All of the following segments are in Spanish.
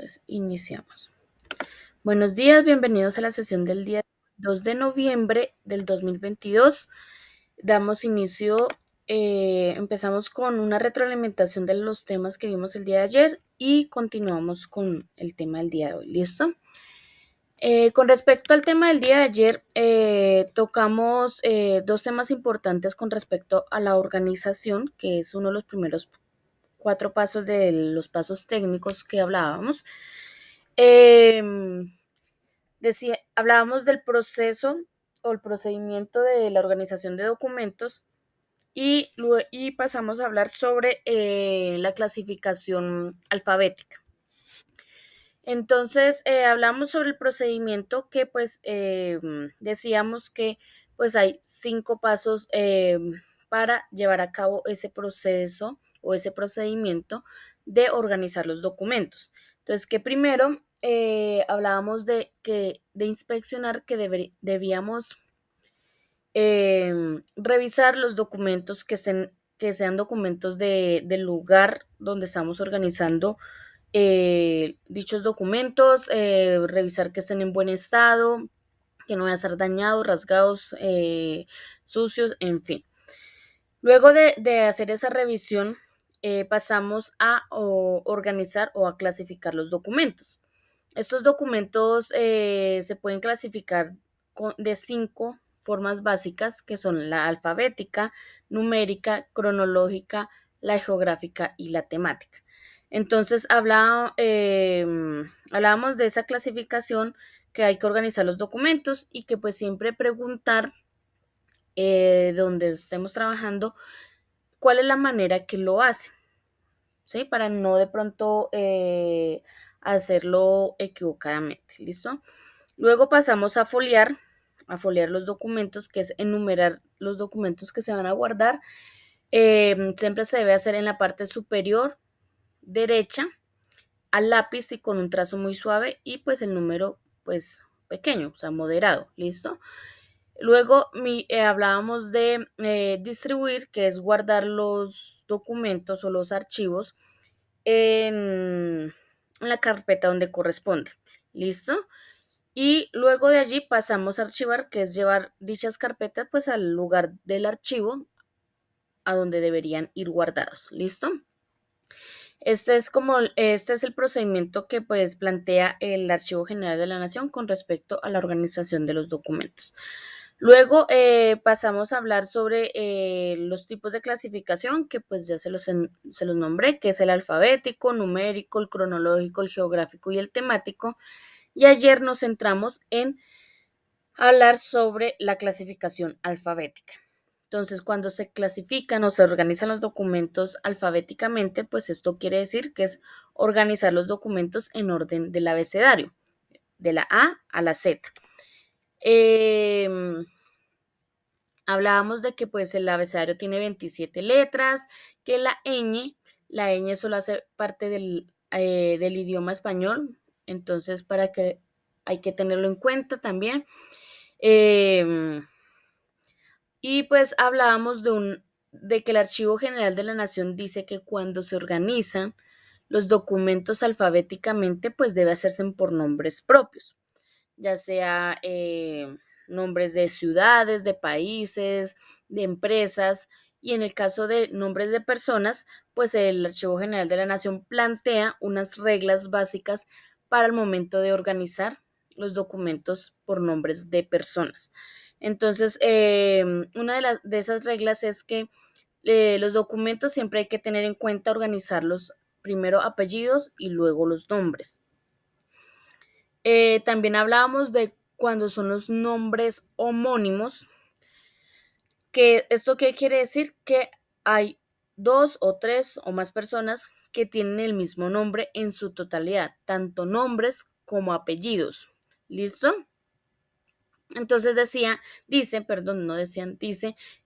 Entonces, iniciamos. Buenos días, bienvenidos a la sesión del día 2 de noviembre del 2022. Damos inicio, empezamos con una retroalimentación de los temas que vimos el día de ayer y continuamos con el tema del día de hoy. ¿Listo? Con respecto al tema del día de ayer, tocamos dos temas importantes con respecto a la organización, que es uno de los primeros 4 pasos de los pasos técnicos que hablábamos. Hablábamos del proceso o el procedimiento de la organización de documentos y pasamos a hablar sobre la clasificación alfabética. Entonces, hablamos sobre el procedimiento que pues decíamos que pues hay 5 pasos para llevar a cabo ese proceso o ese procedimiento de organizar los documentos. Entonces, que primero hablábamos de inspeccionar que debíamos revisar los documentos que sean documentos del lugar donde estamos organizando dichos documentos, revisar que estén en buen estado, que no vayan a estar dañados, rasgados, sucios, en fin. Luego de hacer esa revisión, pasamos a organizar o a clasificar los documentos. Estos documentos se pueden clasificar de 5 formas básicas, que son la alfabética, numérica, cronológica, la geográfica y la temática. Entonces, hablábamos de esa clasificación, que hay que organizar los documentos y que pues siempre preguntar donde estemos trabajando cuál es la manera que lo hacen, ¿sí? Para no de pronto hacerlo equivocadamente, ¿listo? Luego pasamos a foliar los documentos, que es enumerar los documentos que se van a guardar. Siempre se debe hacer en la parte superior derecha, al lápiz y con un trazo muy suave y pues el número pues pequeño, o sea, moderado, ¿listo? Luego hablábamos de distribuir, que es guardar los documentos o los archivos en la carpeta donde corresponde, ¿listo? Y luego de allí pasamos a archivar, que es llevar dichas carpetas pues al lugar del archivo a donde deberían ir guardados, ¿listo? Este es el procedimiento que pues plantea el Archivo General de la Nación con respecto a la organización de los documentos. Luego pasamos a hablar sobre los tipos de clasificación, que pues ya se los nombré, que es el alfabético, numérico, el cronológico, el geográfico y el temático. Y ayer nos centramos en hablar sobre la clasificación alfabética. Entonces, cuando se clasifican o se organizan los documentos alfabéticamente, pues esto quiere decir que es organizar los documentos en orden del abecedario, de la A a la Z. Hablábamos de que pues el abecedario tiene 27 letras, que la ñ solo hace parte del idioma español, entonces para que hay que tenerlo en cuenta también. Y pues hablábamos de que el Archivo General de la Nación dice que cuando se organizan los documentos alfabéticamente, pues debe hacerse por nombres propios, ya sea nombres de ciudades, de países, de empresas, y en el caso de nombres de personas, pues el Archivo General de la Nación plantea unas reglas básicas para el momento de organizar los documentos por nombres de personas. Entonces, una de esas reglas es que los documentos siempre hay que tener en cuenta organizarlos primero apellidos y luego los nombres. También hablábamos de cuando son los nombres homónimos, que esto qué quiere decir, que hay 2 o 3 o más personas que tienen el mismo nombre en su totalidad, tanto nombres como apellidos. ¿Listo? Entonces dice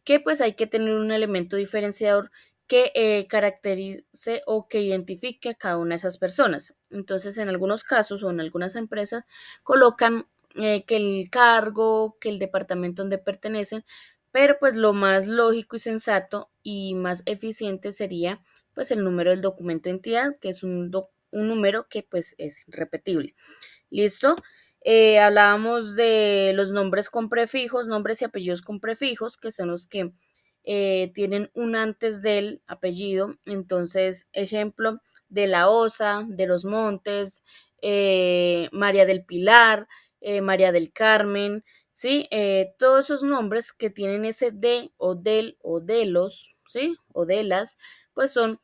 que pues hay que tener un elemento diferenciador que caracterice o que identifique a cada una de esas personas. Entonces, en algunos casos o en algunas empresas colocan que el cargo, que el departamento donde pertenecen, pero pues lo más lógico y sensato y más eficiente sería pues el número del documento de entidad, que es un número que pues es repetible. ¿Listo? Hablábamos de los nombres con prefijos, nombres y apellidos con prefijos, que son los que tienen un antes del apellido. Entonces, ejemplo, de la Osa, de los Montes, María del Pilar, María del Carmen, ¿sí? Todos esos nombres que tienen ese de o del o de los, ¿sí? O de las, pues son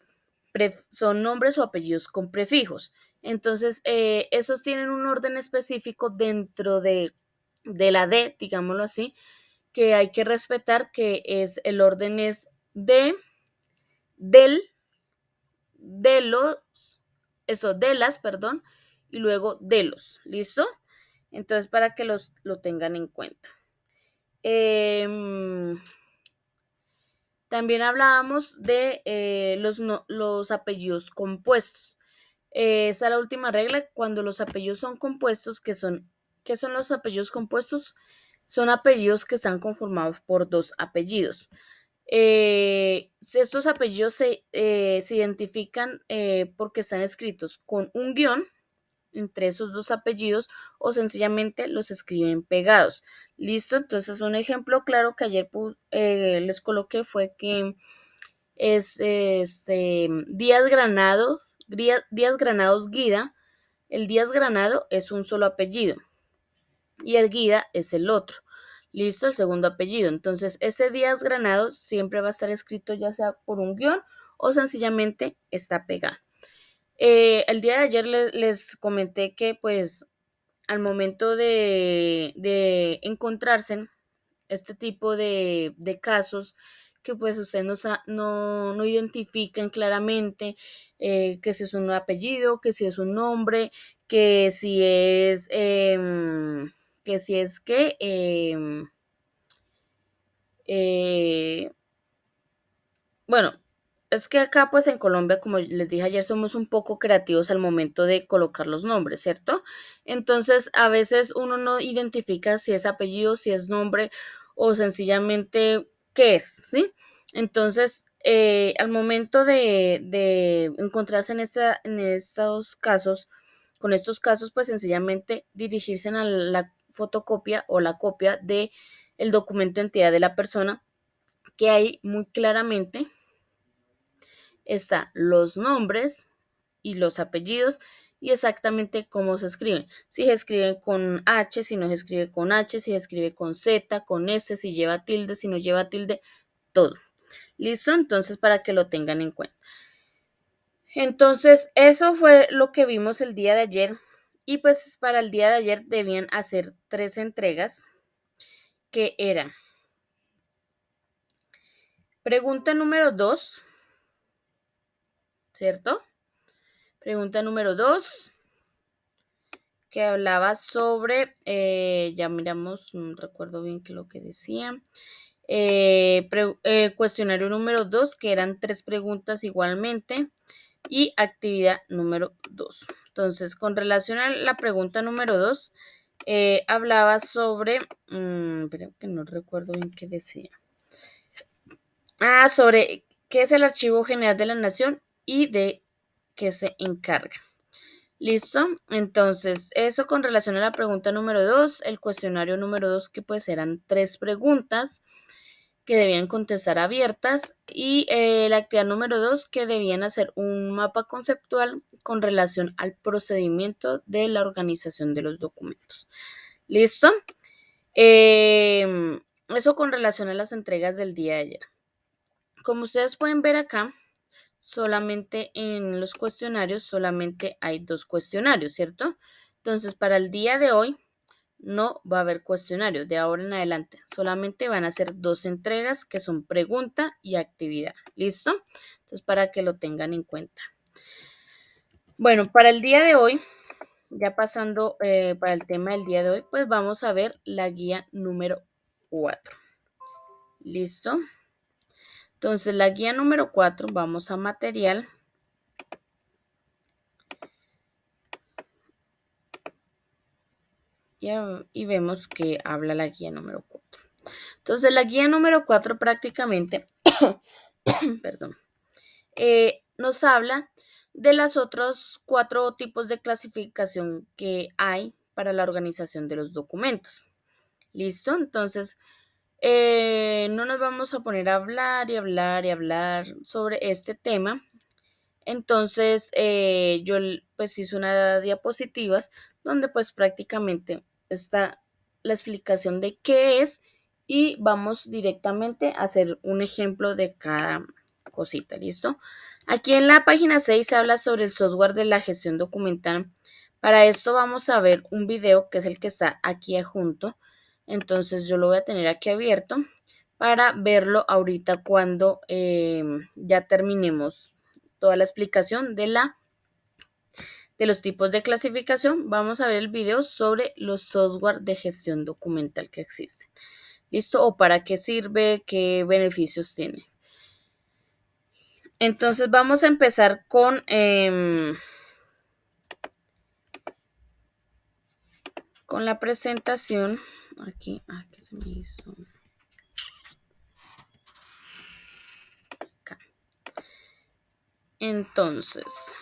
nombres o apellidos con prefijos. Entonces, esos tienen un orden específico dentro de la D, digámoslo así, que hay que respetar, que es el orden es de, del, de los, eso, de las, perdón, y luego de los, ¿listo? Entonces, para que lo tengan en cuenta. También hablábamos de los apellidos compuestos. Esa es la última regla. Cuando los apellidos son compuestos, ¿qué son los apellidos compuestos? Son apellidos que están conformados por dos apellidos. Si estos apellidos se identifican porque están escritos con un guión entre esos dos apellidos o sencillamente los escriben pegados. ¿Listo? Entonces un ejemplo claro que ayer les coloqué fue que es Díaz Granados Guida. El Díaz Granado es un solo apellido y el Guida es el otro. ¿Listo? El segundo apellido. Entonces ese Díaz Granados siempre va a estar escrito ya sea por un guión o sencillamente está pegado. El día de ayer les comenté que pues al momento de encontrarse este tipo de casos que pues ustedes no identifican claramente que si es un apellido, que si es un nombre, que si es que bueno, es que acá pues en Colombia, como les dije ayer, somos un poco creativos al momento de colocar los nombres, ¿cierto? Entonces, a veces uno no identifica si es apellido, si es nombre o sencillamente qué es, ¿sí? Entonces, al momento de encontrarse en estos casos, con estos casos, pues sencillamente dirigirse a la fotocopia o la copia de el documento de identidad de la persona, que hay muy claramente están los nombres y los apellidos y exactamente cómo se escriben. Si se escribe con H, si no se escribe con H, si se escribe con Z, con S, si lleva tilde, si no lleva tilde, todo. ¿Listo? Entonces, para que lo tengan en cuenta. Entonces, eso fue lo que vimos el día de ayer. Y pues para el día de ayer debían hacer 3 entregas, que eran pregunta número 2, ¿cierto? Pregunta número 2, que hablaba sobre, ya miramos, no recuerdo bien qué es lo que decía. Cuestionario número 2, que eran 3 preguntas igualmente, y actividad número 2. Entonces, con relación a la pregunta número 2, hablaba sobre, pero que no recuerdo bien qué decía. Sobre qué es el Archivo General de la Nación y de qué se encarga. ¿Listo? Entonces, eso con relación a la pregunta número 2, el cuestionario número 2, que pues eran 3 preguntas que debían contestar abiertas, y la actividad número 2, que debían hacer un mapa conceptual con relación al procedimiento de la organización de los documentos. ¿Listo? Eso con relación a las entregas del día de ayer. Como ustedes pueden ver acá, solamente en los cuestionarios, solamente hay 2 cuestionarios, ¿cierto? Entonces, para el día de hoy no va a haber cuestionario, de ahora en adelante. Solamente van a ser 2 entregas que son pregunta y actividad. ¿Listo? Entonces, para que lo tengan en cuenta. Bueno, para el día de hoy, ya pasando para el tema del día de hoy, pues vamos a ver la guía número 4. ¿Listo? Entonces, la guía número 4, vamos a material. Y vemos que habla la guía número 4. Entonces, la guía número 4 prácticamente, perdón, nos habla de los otros 4 tipos de clasificación que hay para la organización de los documentos. ¿Listo? Entonces, no nos vamos a poner a hablar y hablar y hablar sobre este tema. Entonces, yo pues hice una diapositivas donde pues prácticamente está la explicación de qué es y vamos directamente a hacer un ejemplo de cada cosita, ¿listo? Aquí en la página 6 se habla sobre el software de la gestión documental. Para esto vamos a ver un video que es el que está aquí adjunto. Entonces yo lo voy a tener aquí abierto para verlo ahorita cuando ya terminemos toda la explicación de los tipos de clasificación. Vamos a ver el video sobre los software de gestión documental que existen. ¿Listo? O para qué sirve, qué beneficios tiene. Entonces vamos a empezar con la presentación. Aquí, ¿qué se me hizo? Acá. Entonces,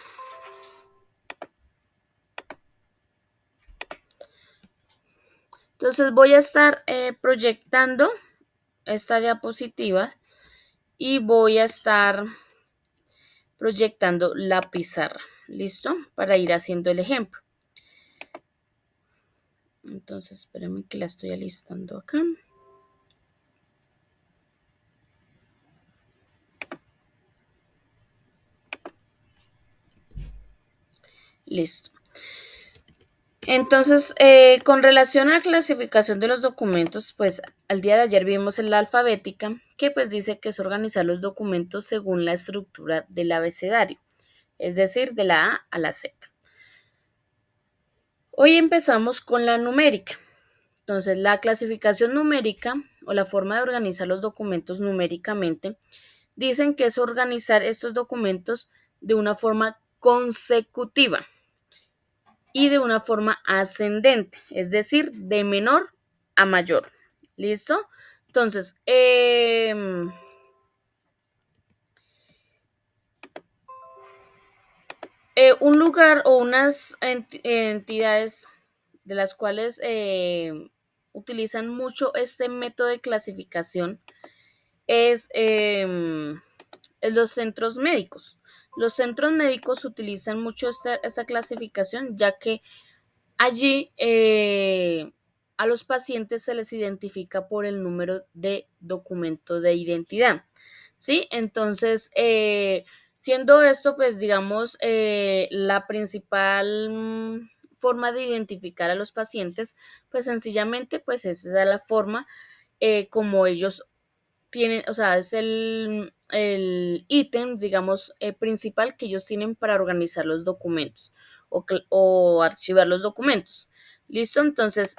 voy a estar proyectando esta diapositiva y voy a estar proyectando la pizarra, ¿listo? Para ir haciendo el ejemplo. Entonces, espérenme que la estoy alistando acá. Listo. Entonces, con relación a la clasificación de los documentos, pues al día de ayer vimos en la alfabética que pues dice que es organizar los documentos según la estructura del abecedario, es decir, de la A a la Z. Hoy empezamos con la numérica. Entonces, la clasificación numérica o la forma de organizar los documentos numéricamente dicen que es organizar estos documentos de una forma consecutiva y de una forma ascendente, es decir, de menor a mayor. ¿Listo? Entonces, un lugar o unas entidades de las cuales utilizan mucho este método de clasificación es los centros médicos. Los centros médicos utilizan mucho esta clasificación, ya que allí a los pacientes se les identifica por el número de documento de identidad, ¿sí? Entonces, siendo esto, pues digamos, la principal forma de identificar a los pacientes, pues sencillamente, pues esa es la forma como ellos tienen, o sea, es el ítem, digamos, principal que ellos tienen para organizar los documentos o archivar los documentos. ¿Listo? Entonces,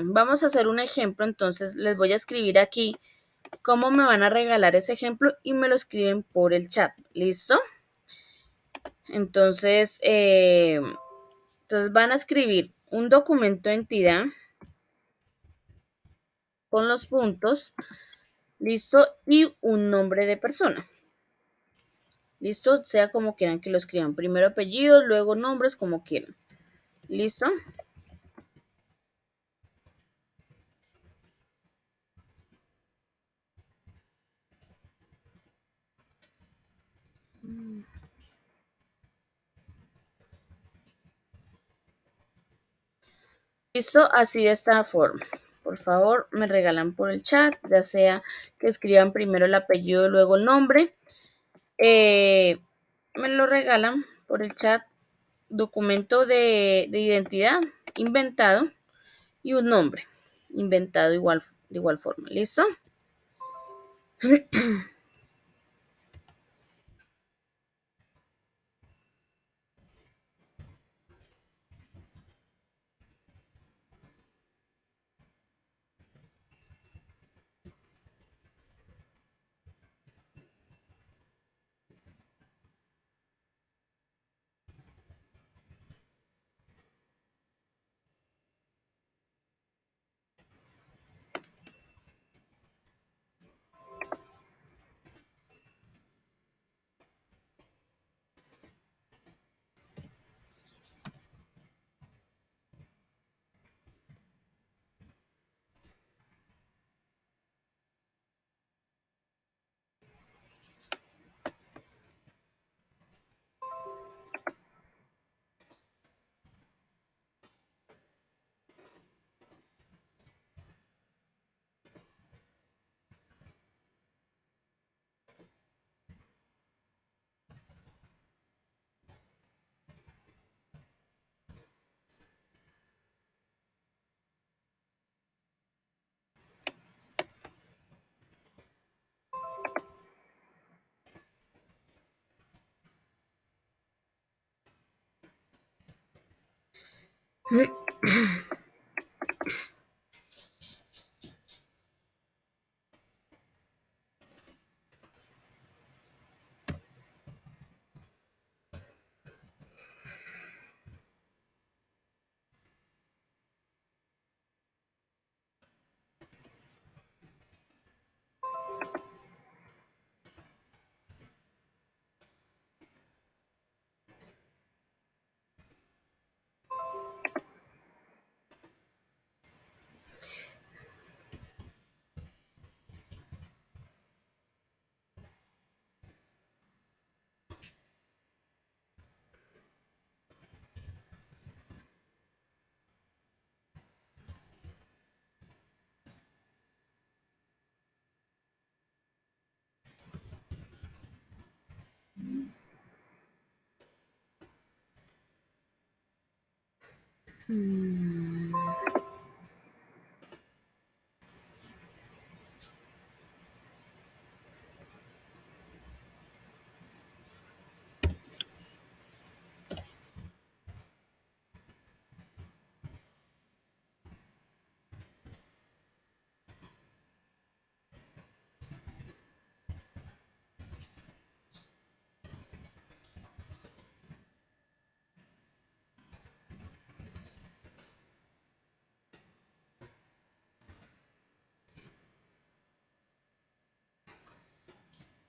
vamos a hacer un ejemplo. Entonces, les voy a escribir aquí cómo me van a regalar ese ejemplo y me lo escriben por el chat. ¿Listo? Entonces, van a escribir un documento de entidad con los puntos, ¿listo? Y un nombre de persona. ¿Listo? Sea como quieran que lo escriban. Primero apellidos, luego nombres, como quieran. ¿Listo? ¿Listo? Así de esta forma. Por favor, me regalan por el chat, ya sea que escriban primero el apellido, luego el nombre. Me lo regalan por el chat. Documento de identidad inventado y un nombre inventado de igual forma. ¿Listo?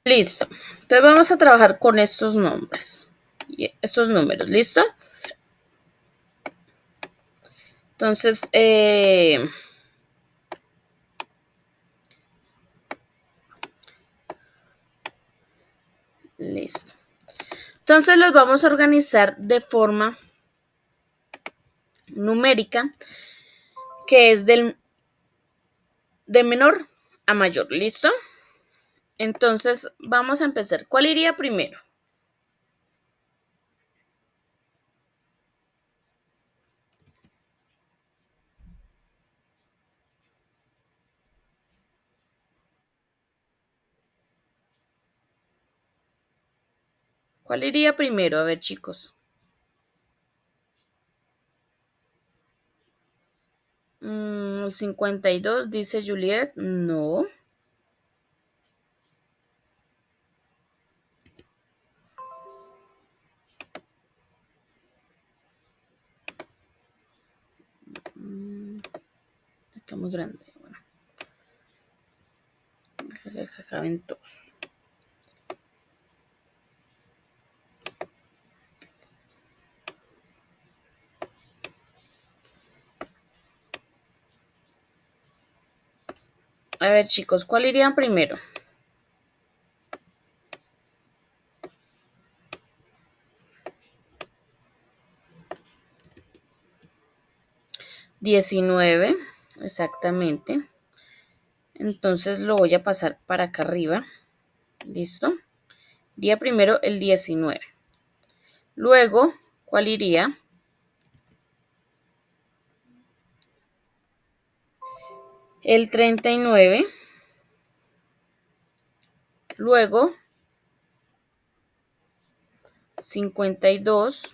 Listo. Entonces vamos a trabajar con estos nombres y estos números. ¿Listo? Entonces, listo. Entonces los vamos a organizar de forma numérica, que es de menor a mayor. ¿Listo? Entonces vamos a empezar. ¿Cuál iría primero? ¿Cuál iría primero? A ver, chicos. El 52, dice Juliet. No. Acá muy grande. Bueno, acá caben todos. A ver, chicos, ¿cuál irían primero? 19, exactamente. Entonces lo voy a pasar para acá arriba. ¿Listo? Iría primero el 19. Luego, ¿cuál iría? El 39. Luego, 52.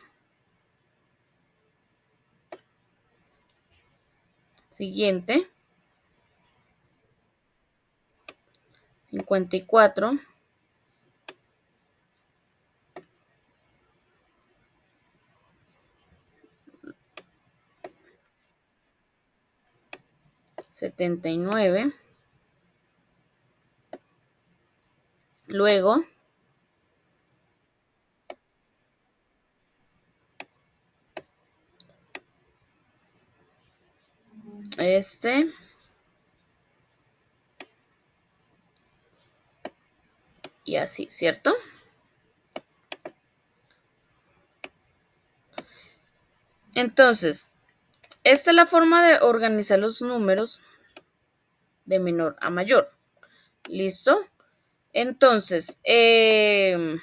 Siguiente, 54. 79. Luego, y así, ¿cierto? Entonces, esta es la forma de organizar los números de menor a mayor. ¿Listo? Entonces, en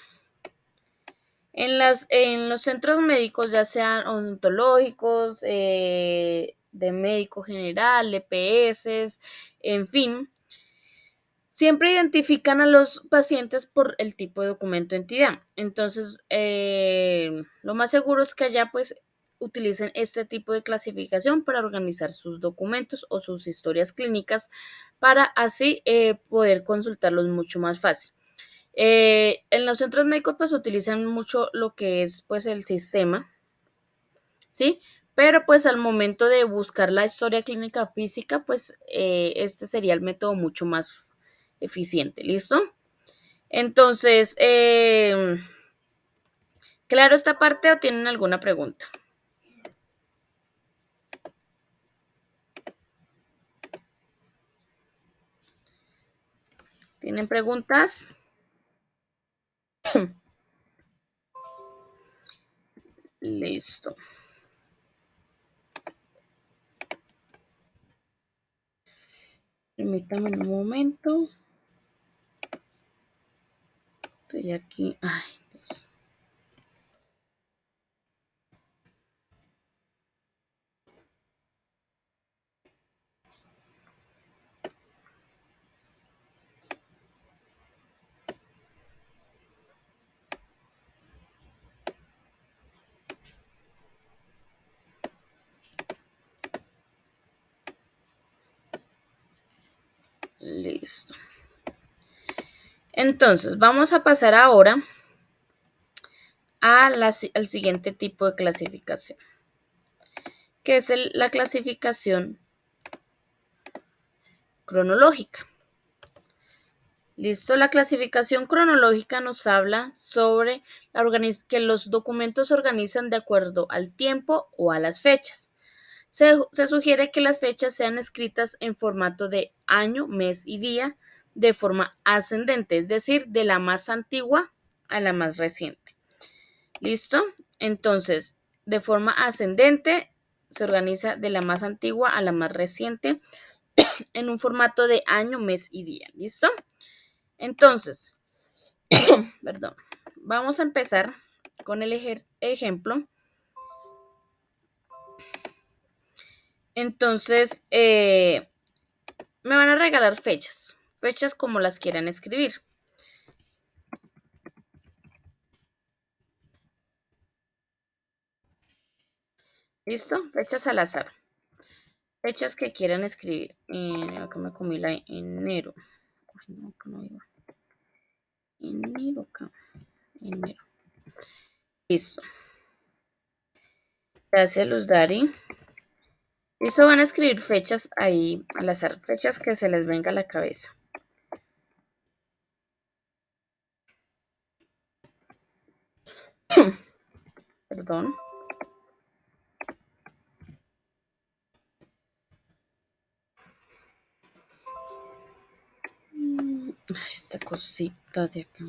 los centros médicos, ya sean odontológicos, de médico general, EPS, en fin, siempre identifican a los pacientes por el tipo de documento de entidad. Entonces, lo más seguro es que allá, pues, utilicen este tipo de clasificación para organizar sus documentos o sus historias clínicas para así poder consultarlos mucho más fácil. En los centros médicos pues utilizan mucho lo que es pues el sistema, ¿sí? Pero pues al momento de buscar la historia clínica física, pues este sería el método mucho más eficiente, ¿listo? Entonces, ¿claro esta parte o tienen alguna pregunta? ¿Tienen preguntas? Listo. Permítame un momento. Estoy aquí. Ay, Dios. Listo. Entonces, vamos a pasar ahora al siguiente tipo de clasificación, que es la clasificación cronológica. Listo, la clasificación cronológica nos habla sobre que los documentos se organizan de acuerdo al tiempo o a las fechas. Se sugiere que las fechas sean escritas en formato de año, mes y día de forma ascendente, es decir, de la más antigua a la más reciente. ¿Listo? Entonces, de forma ascendente se organiza de la más antigua a la más reciente en un formato de año, mes y día. ¿Listo? Entonces, perdón, vamos a empezar con el ejemplo. Entonces, me van a regalar fechas como las quieran escribir. ¿Listo? Fechas al azar. Fechas que quieran escribir. Acá me comí la enero. Ay, no, acá no iba. Enero, acá. Enero. Listo. Gracias, Luz Dari. Listo, van a escribir fechas ahí al azar. Fechas que se les venga a la cabeza. Perdón. Ay, esta cosita de acá.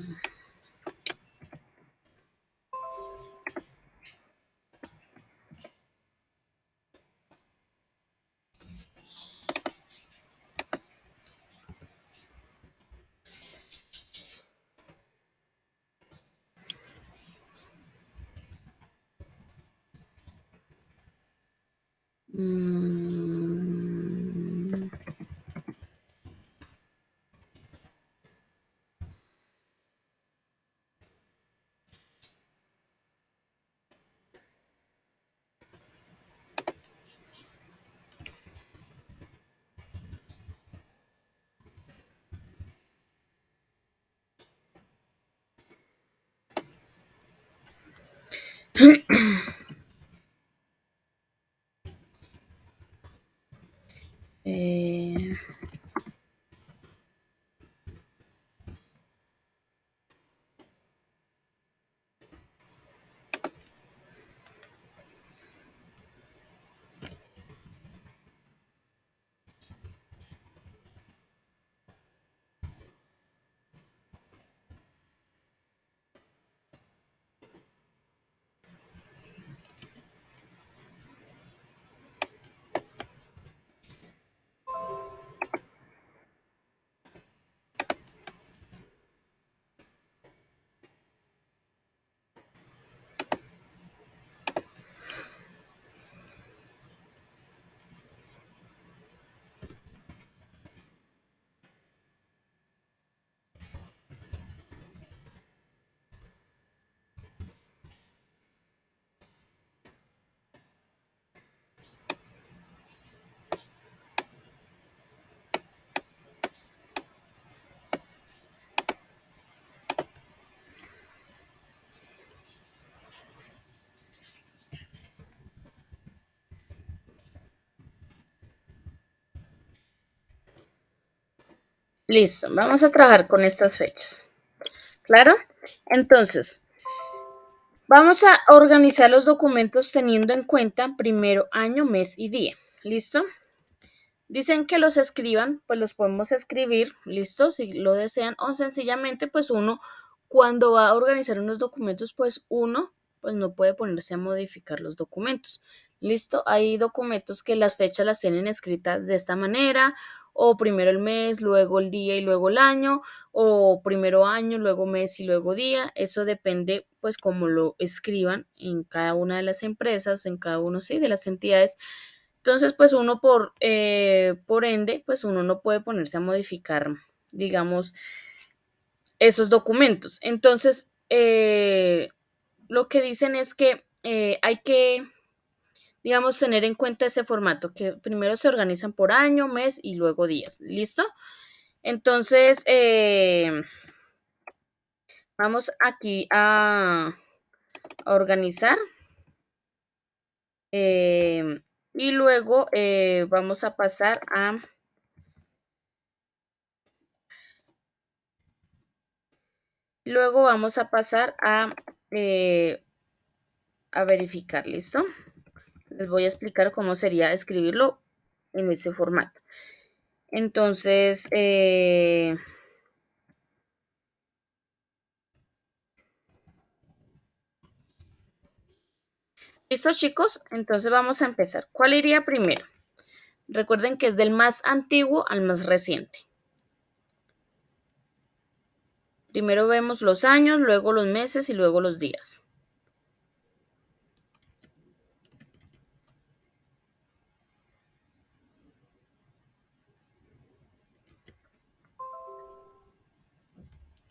Mm. Eh, Listo, vamos a trabajar con estas fechas. ¿Claro? Entonces, vamos a organizar los documentos teniendo en cuenta primero año, mes y día. ¿Listo? Dicen que los escriban, pues los podemos escribir, listo, si lo desean, o sencillamente, pues uno, cuando va a organizar unos documentos, pues uno, pues no puede ponerse a modificar los documentos. Listo, hay documentos que las fechas las tienen escritas de esta manera, o primero el mes, luego el día y luego el año, o primero año, luego mes y luego día. Eso depende, pues, cómo lo escriban en cada una de las empresas, en cada uno, sí, de las entidades. Entonces, pues uno por ende, pues uno no puede ponerse a modificar, digamos, esos documentos. Entonces, lo que dicen es que hay que, digamos, tener en cuenta ese formato, que primero se organizan por año, mes y luego días. ¿Listo? Entonces, vamos aquí a organizar y luego vamos a pasar luego vamos a pasar eh, a verificar, ¿listo? Les voy a explicar cómo sería escribirlo en ese formato. Entonces, ¿listo, chicos? Entonces vamos a empezar. ¿Cuál iría primero? Recuerden que es del más antiguo al más reciente. Primero vemos los años, luego los meses y luego los días.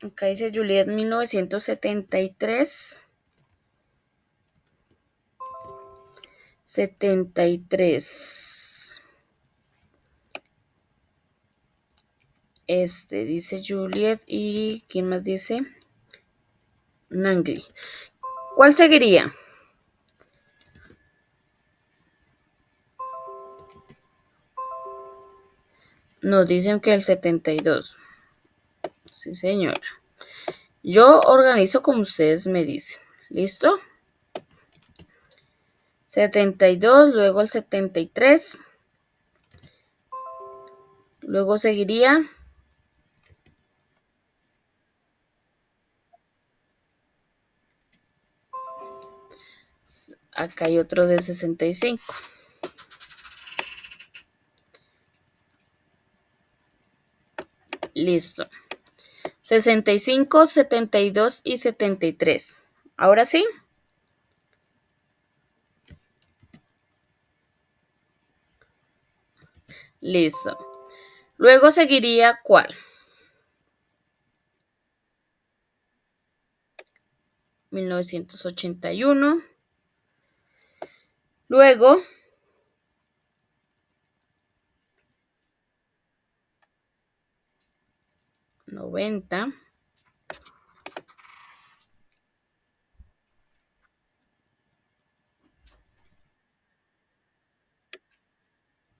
Acá dice Juliet 1973. 73. Dice Juliet y ¿quién más dice? Nangli. ¿Cuál seguiría? Nos dicen que el 72. Sí, señora. Yo organizo como ustedes me dicen. ¿Listo? 72, luego el 73. Luego seguiría. Acá hay otro de 65. Listo. 65, 72 y 73. Ahora sí. Listo. Luego seguiría ¿cuál? 1981. Luego 90.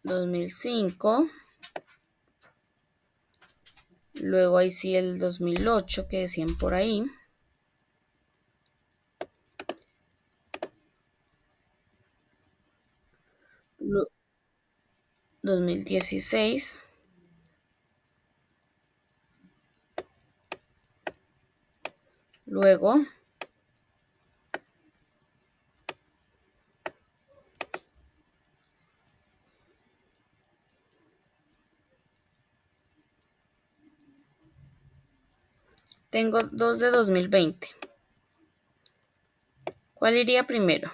2005. Luego ahí sí el 2008 que decían por ahí. 2016. Luego tengo dos de 2020. ¿Cuál iría primero?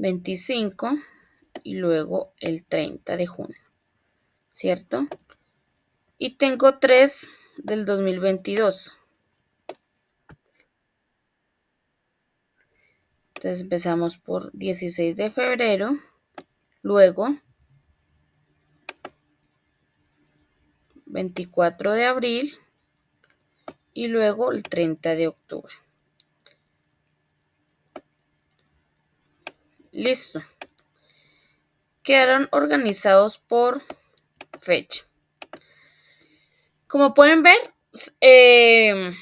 25 y luego el 30 de junio, ¿cierto? Y tengo 3 del 2022. Entonces empezamos por 16 de febrero, luego 24 de abril y luego el 30 de octubre. Listo. quedaron organizados por fecha. Como pueden ver, eh,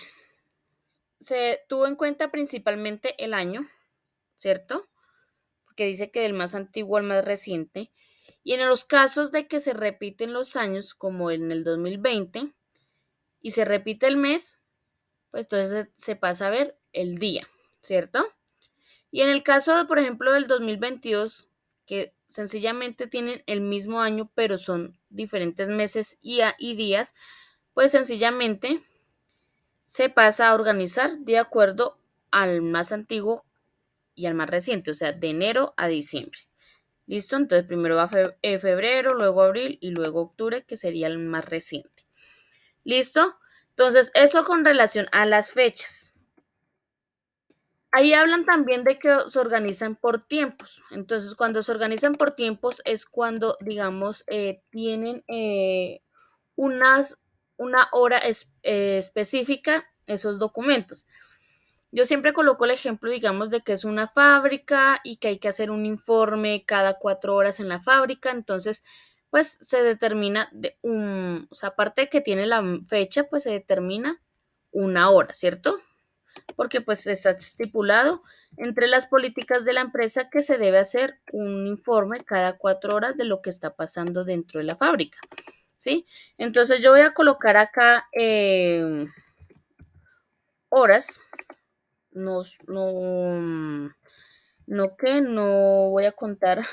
se tuvo en cuenta principalmente el año, ¿cierto? Porque dice que del más antiguo al más reciente. Y en los casos de que se repiten los años, como en el 2020, y se repite el mes, pues entonces se pasa a ver el día, ¿cierto? Y en el caso, por ejemplo, del 2022, que sencillamente tienen el mismo año, pero son diferentes meses y días, pues sencillamente se pasa a organizar de acuerdo al más antiguo y al más reciente, o sea, de enero a diciembre. ¿Listo? Entonces primero va febrero, luego abril y luego octubre, que sería el más reciente. ¿Listo? Entonces, eso con relación a las fechas. Ahí hablan también de que se organizan por tiempos. Entonces, cuando se organizan por tiempos es cuando, digamos, tienen unas, una hora específica esos documentos. Yo siempre coloco el ejemplo, digamos, de que es una fábrica y que hay que hacer un informe cada 4 horas en la fábrica. Entonces, pues se determina, o sea, aparte de que tiene la fecha, pues se determina una hora, ¿cierto? Porque pues está estipulado entre las políticas de la empresa que se debe hacer un informe cada 4 horas de lo que está pasando dentro de la fábrica, ¿sí? Entonces yo voy a colocar acá horas, no, no, no voy a contar.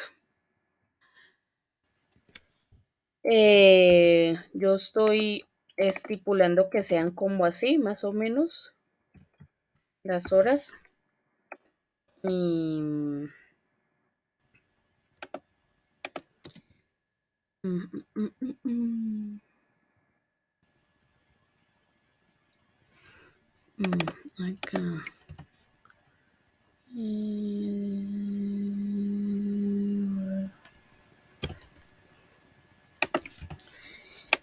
Yo estoy estipulando que sean como así, más o menos, las horas. Y, mm, mm, mm, mm, acá.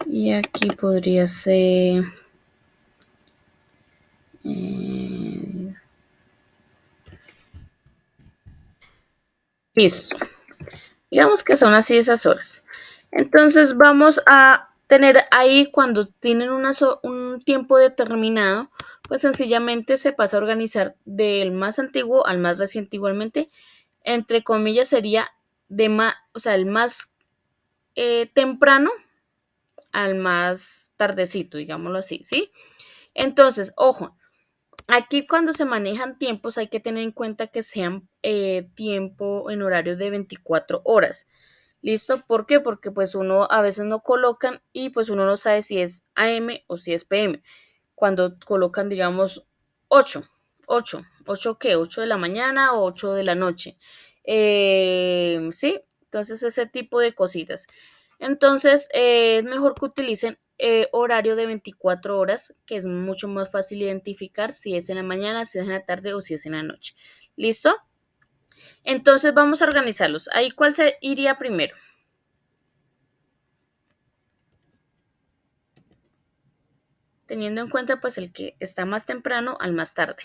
Y aquí podría ser listo. Digamos que son así esas horas. Entonces vamos a tener ahí cuando tienen un tiempo determinado, pues sencillamente se pasa a organizar del más antiguo al más reciente igualmente. Entre comillas sería de más, o sea, el más temprano al más tardecito, digámoslo así, ¿sí? Entonces, ojo, aquí cuando se manejan tiempos hay que tener en cuenta que sean tiempo en horario de 24 horas. ¿Listo? ¿Por qué? Porque pues uno a veces no colocan y pues uno no sabe si es AM o si es PM. Cuando colocan, digamos, 8, 8 qué, 8 de la mañana o 8 de la noche. Sí, entonces ese tipo de cositas. Entonces es mejor que utilicen horario de 24 horas, que es mucho más fácil identificar si es en la mañana, si es en la tarde o si es en la noche. ¿Listo? Entonces vamos a organizarlos. Ahí, ¿cuál se iría primero? Teniendo en cuenta pues el que está más temprano al más tarde.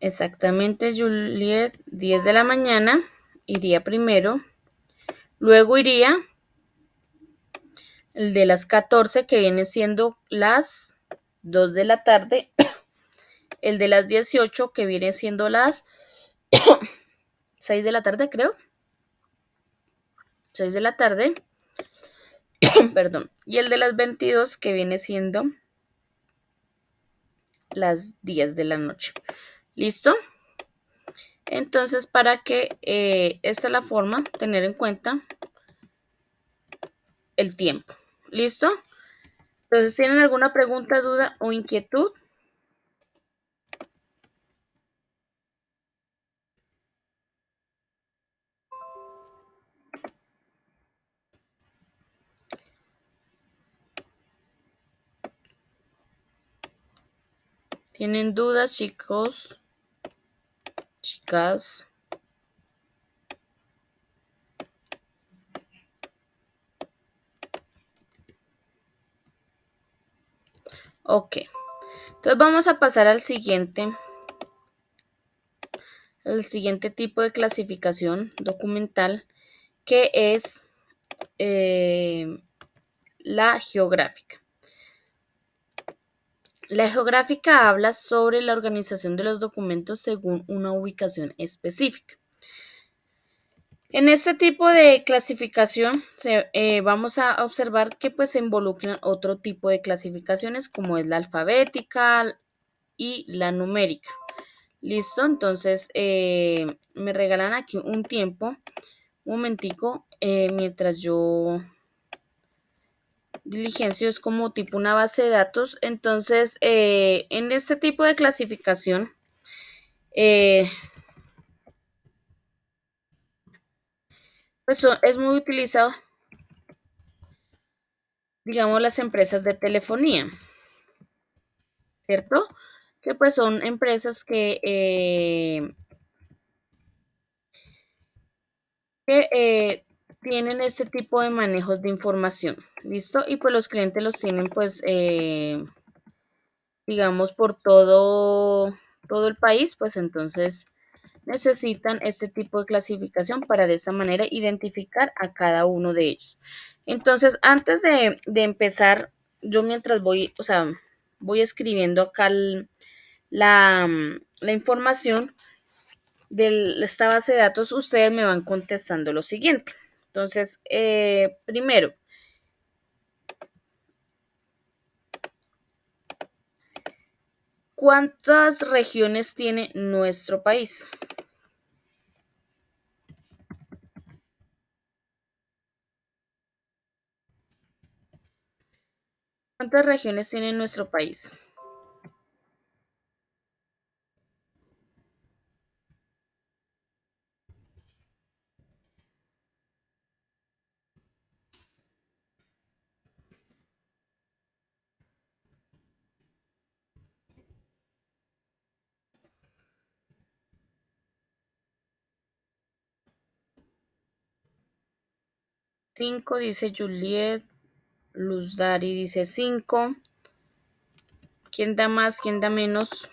Exactamente, Juliet, 10 de la mañana iría primero, luego iría el de las 14 que viene siendo las 2 de la tarde, el de las 18 que viene siendo las 6 de la tarde, creo, 6 de la tarde, perdón, y el de las 22 que viene siendo las 10 de la noche. ¿Listo? Entonces, para que esta es la forma, tener en cuenta el tiempo. ¿Listo? Entonces, ¿tienen alguna pregunta, duda o inquietud? ¿Tienen dudas, chicos? Chicas. Ok, entonces vamos a pasar al siguiente tipo de clasificación documental, que es eh, la geográfica. La geográfica habla sobre la organización de los documentos según una ubicación específica. En este tipo de clasificación vamos a observar que pues, se involucran otro tipo de clasificaciones como es la alfabética y la numérica. ¿Listo? Entonces me regalan aquí un tiempo, un momentico, mientras yo diligencio es como tipo una base de datos. Entonces en este tipo de clasificación eh, pues es muy utilizado, digamos, las empresas de telefonía, ¿cierto? Que pues son empresas que tienen este tipo de manejos de información, ¿listo? Y pues los clientes los tienen pues, digamos, por todo el país, pues entonces necesitan este tipo de clasificación para de esta manera identificar a cada uno de ellos. Entonces, antes de empezar, yo mientras voy, o sea, voy escribiendo acá la información de esta base de datos, ustedes me van contestando lo siguiente. Entonces, primero, ¿cuántas regiones tiene nuestro país? ¿Cuántas regiones tiene nuestro país? 5, dice Juliet. Luz Dari dice 5. ¿Quién da más? ¿Quién da menos?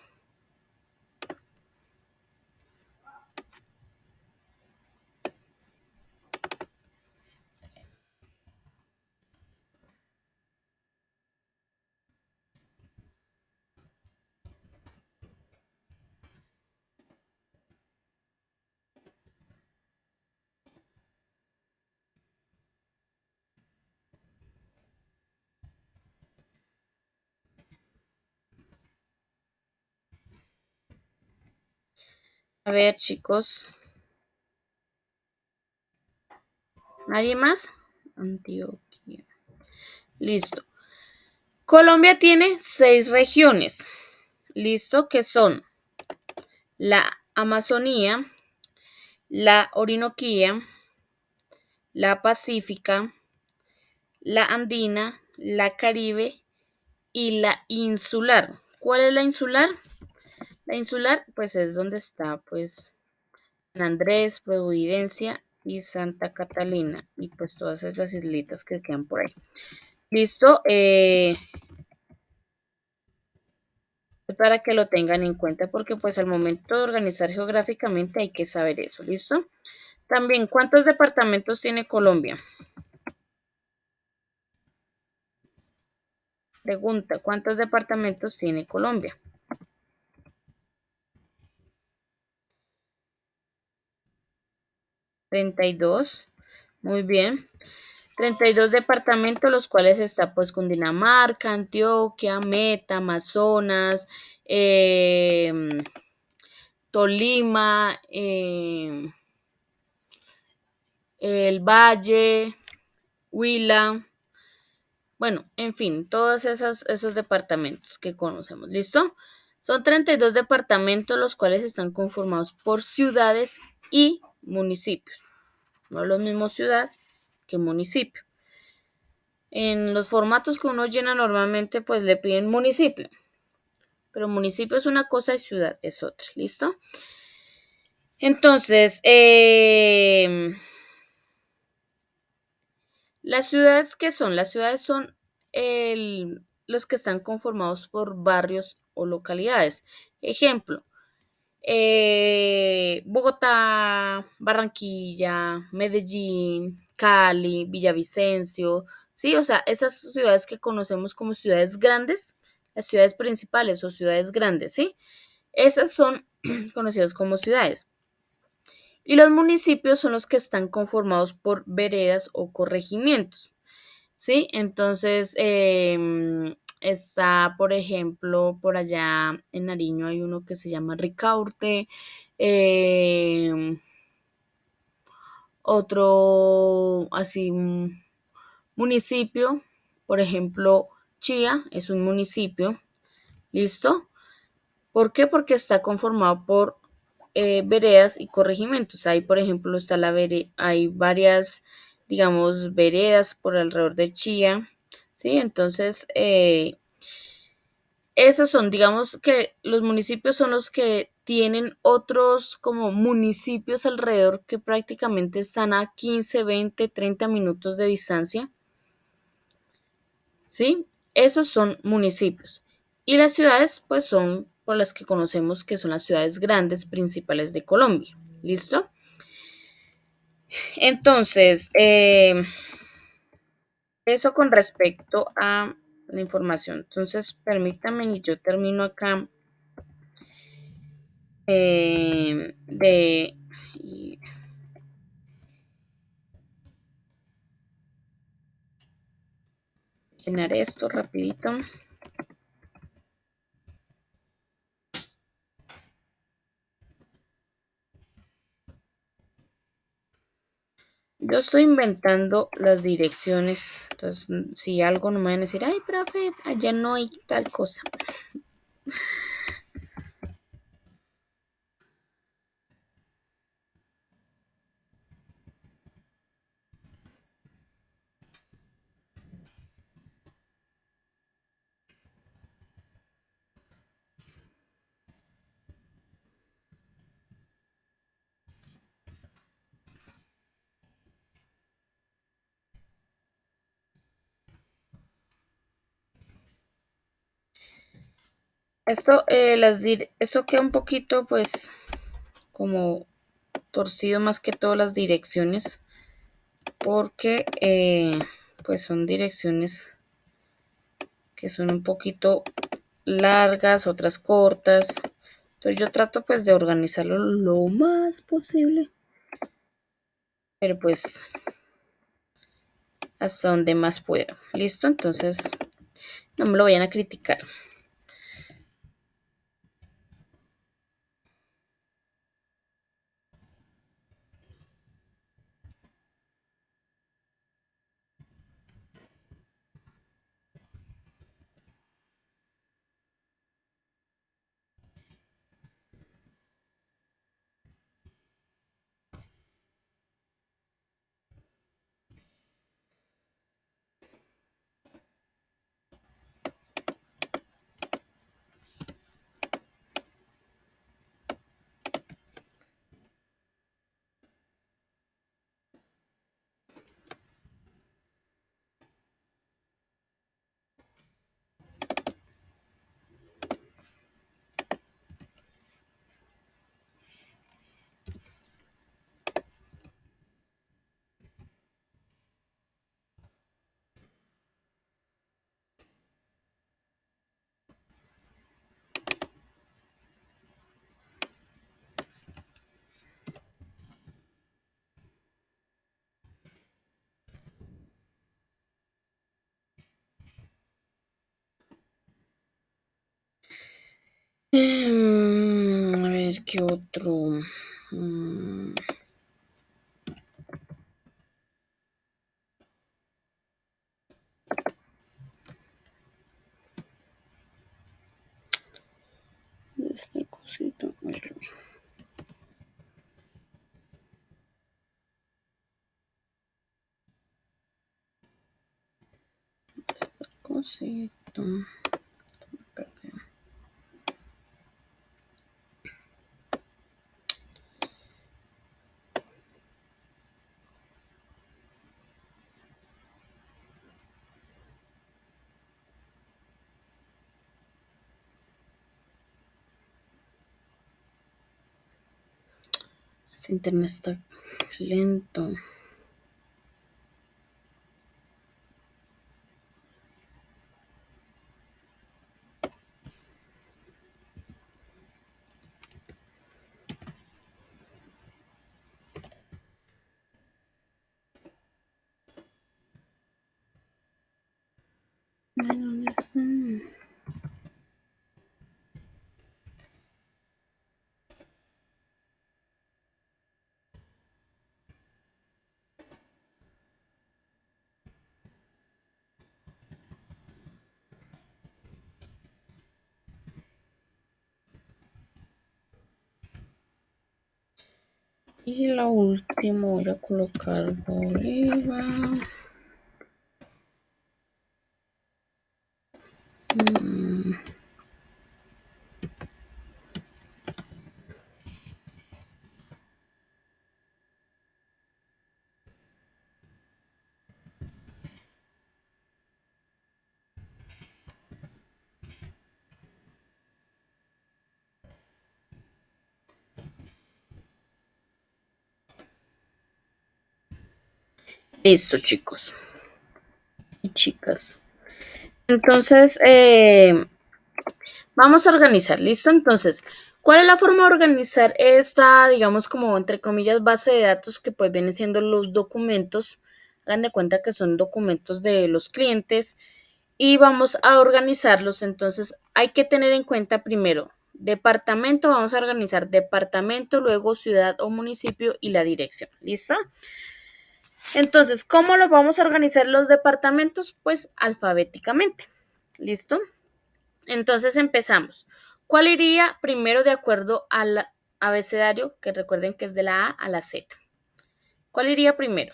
A ver, chicos. ¿Nadie más? Antioquia. Listo. Colombia tiene 6 regiones. Listo, que son la Amazonía, la Orinoquía, la Pacífica, la Andina, la Caribe y la Insular. ¿Cuál es la insular? La insular, pues es donde está, pues, San Andrés, Providencia y Santa Catalina, y pues todas esas islitas que quedan por ahí. Listo, para que lo tengan en cuenta, porque pues al momento de organizar geográficamente hay que saber eso, ¿listo? También, ¿cuántos departamentos tiene Colombia? Pregunta, ¿cuántos departamentos tiene Colombia? 32. Muy bien. 32 departamentos, los cuales está pues Cundinamarca, Antioquia, Meta, Amazonas, Tolima, el Valle, Huila, bueno, en fin, todos esos departamentos que conocemos, ¿listo? Son 32 departamentos, los cuales están conformados por ciudades y municipios. No es lo mismo ciudad que municipio. En los formatos que uno llena normalmente, pues le piden municipio, pero municipio es una cosa y ciudad es otra, ¿listo? Entonces, las ciudades, ¿qué son? Las ciudades son los que están conformados por barrios o localidades. Ejemplo, Bogotá, Barranquilla, Medellín, Cali, Villavicencio, sí, o sea, esas ciudades que conocemos como ciudades grandes, las ciudades principales o ciudades grandes, sí, esas son conocidas como ciudades. Y los municipios son los que están conformados por veredas o corregimientos, sí, entonces está, por ejemplo, por allá en Nariño hay uno que se llama Ricaurte, em, otro así un municipio, por ejemplo, Chía es un municipio, ¿listo? ¿Por qué? Porque está conformado por veredas y corregimientos. Ahí, por ejemplo, está hay varias, digamos, veredas por alrededor de Chía, ¿sí? Entonces, esos son, digamos que los municipios son los que tienen otros como municipios alrededor que prácticamente están a 15, 20, 30 minutos de distancia, ¿sí? Esos son municipios. Y las ciudades, pues son por las que conocemos que son las ciudades grandes principales de Colombia. ¿Listo? Entonces, eso con respecto a la información. Entonces, permítame y yo termino acá de llenar esto rapidito. Yo estoy inventando las direcciones, entonces si algo no me van a decir, ay, profe, allá no hay tal cosa. Esto queda un poquito, pues, como torcido más que todas las direcciones, porque, pues, son direcciones que son un poquito largas, otras cortas. Entonces yo trato, pues, de organizarlo lo más posible, pero pues hasta donde más pueda. ¿Listo? Entonces no me lo vayan a criticar. A ver, ¿qué otro? Mm, Este cosito. Este cosito. Internet está lento. Ay, ¿dónde está? Y la última voy a colocar Bolívar. Listo, chicos y chicas. Entonces, vamos a organizar, ¿listo? Entonces, ¿cuál es la forma de organizar esta, digamos, como entre comillas, base de datos que pues vienen siendo los documentos? Hagan de cuenta que son documentos de los clientes y vamos a organizarlos. Entonces, hay que tener en cuenta primero departamento, vamos a organizar departamento, luego ciudad o municipio y la dirección, ¿listo? Entonces, ¿cómo lo vamos a organizar los departamentos? Pues alfabéticamente, ¿listo? Entonces empezamos. ¿Cuál iría primero de acuerdo al abecedario? Que recuerden que es de la A a la Z. ¿Cuál iría primero?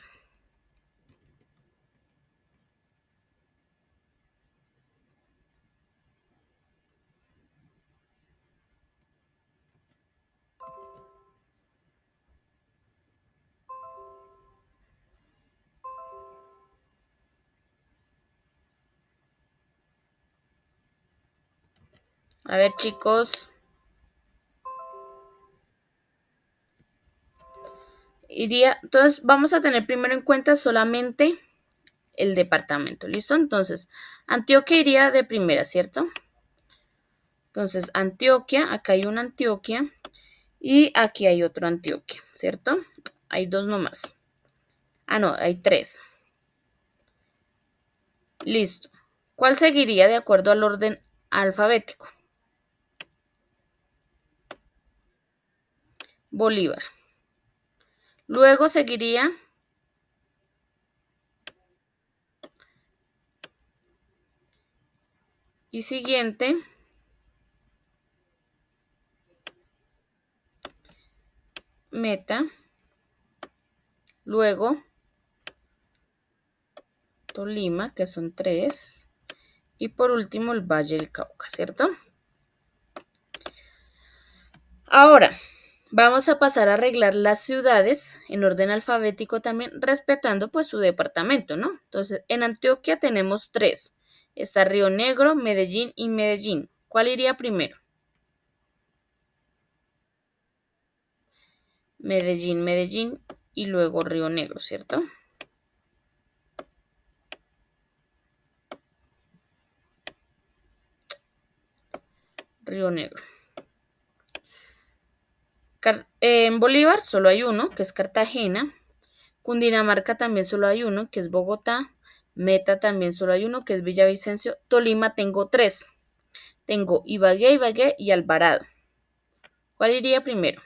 A ver, chicos, entonces vamos a tener primero en cuenta solamente el departamento, ¿listo? Entonces, Antioquia iría de primera, ¿cierto? Entonces, Antioquia, acá hay una Antioquia y aquí hay otro Antioquia, ¿cierto? Hay dos nomás. Ah, no, hay tres. Listo. ¿Cuál seguiría de acuerdo al orden alfabético? Bolívar. Luego seguiría y siguiente, Meta. Luego Tolima, que son tres. Y por último el Valle del Cauca, ¿cierto? Ahora, vamos a pasar a arreglar las ciudades en orden alfabético también, respetando pues su departamento, ¿no? Entonces, en Antioquia tenemos tres. Está Río Negro, Medellín y Medellín. ¿Cuál iría primero? Medellín, Medellín y luego Río Negro, ¿cierto? Río Negro. En Bolívar solo hay uno, que es Cartagena. Cundinamarca también solo hay uno, que es Bogotá. Meta también solo hay uno, que es Villavicencio. Tolima tengo tres. Tengo Ibagué y Alvarado. ¿Cuál iría primero?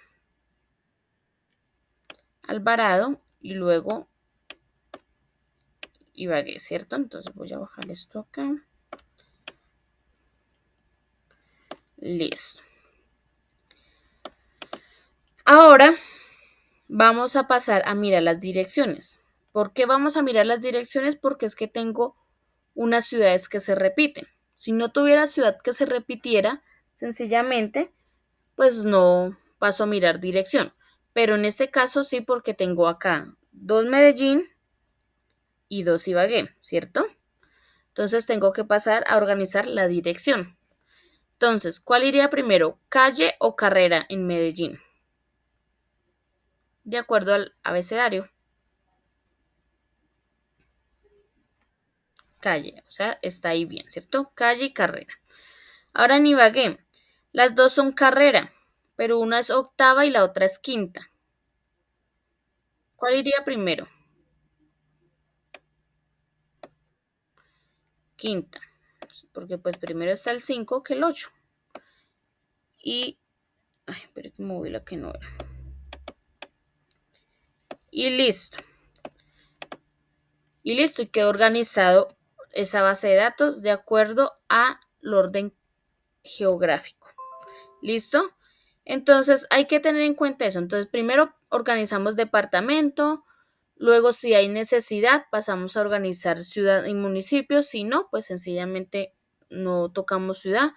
Alvarado y luego Ibagué, ¿cierto? Entonces voy a bajar esto acá. Listo. Ahora vamos a pasar a mirar las direcciones. ¿Por qué vamos a mirar las direcciones? Porque es que tengo unas ciudades que se repiten. Si no tuviera ciudad que se repitiera, sencillamente, pues no paso a mirar dirección. Pero en este caso sí, porque tengo acá dos Medellín y dos Ibagué, ¿cierto? Entonces tengo que pasar a organizar la dirección. Entonces, ¿cuál iría primero? ¿Calle o carrera en Medellín? de acuerdo al abecedario. Calle, o sea, está ahí bien, ¿cierto? Calle y carrera. Ahora en Ibagué, las dos son carrera, pero una es octava y la otra es quinta. ¿Cuál iría primero? Quinta, porque pues primero está el 5 que el 8. Y, ay, pero que moví la que no era. Y listo, y listo, y quedó organizado esa base de datos de acuerdo al orden geográfico. ¿Listo? Entonces hay que tener en cuenta eso. Entonces primero organizamos departamento, luego si hay necesidad pasamos a organizar ciudad y municipio, si no, pues sencillamente no tocamos ciudad.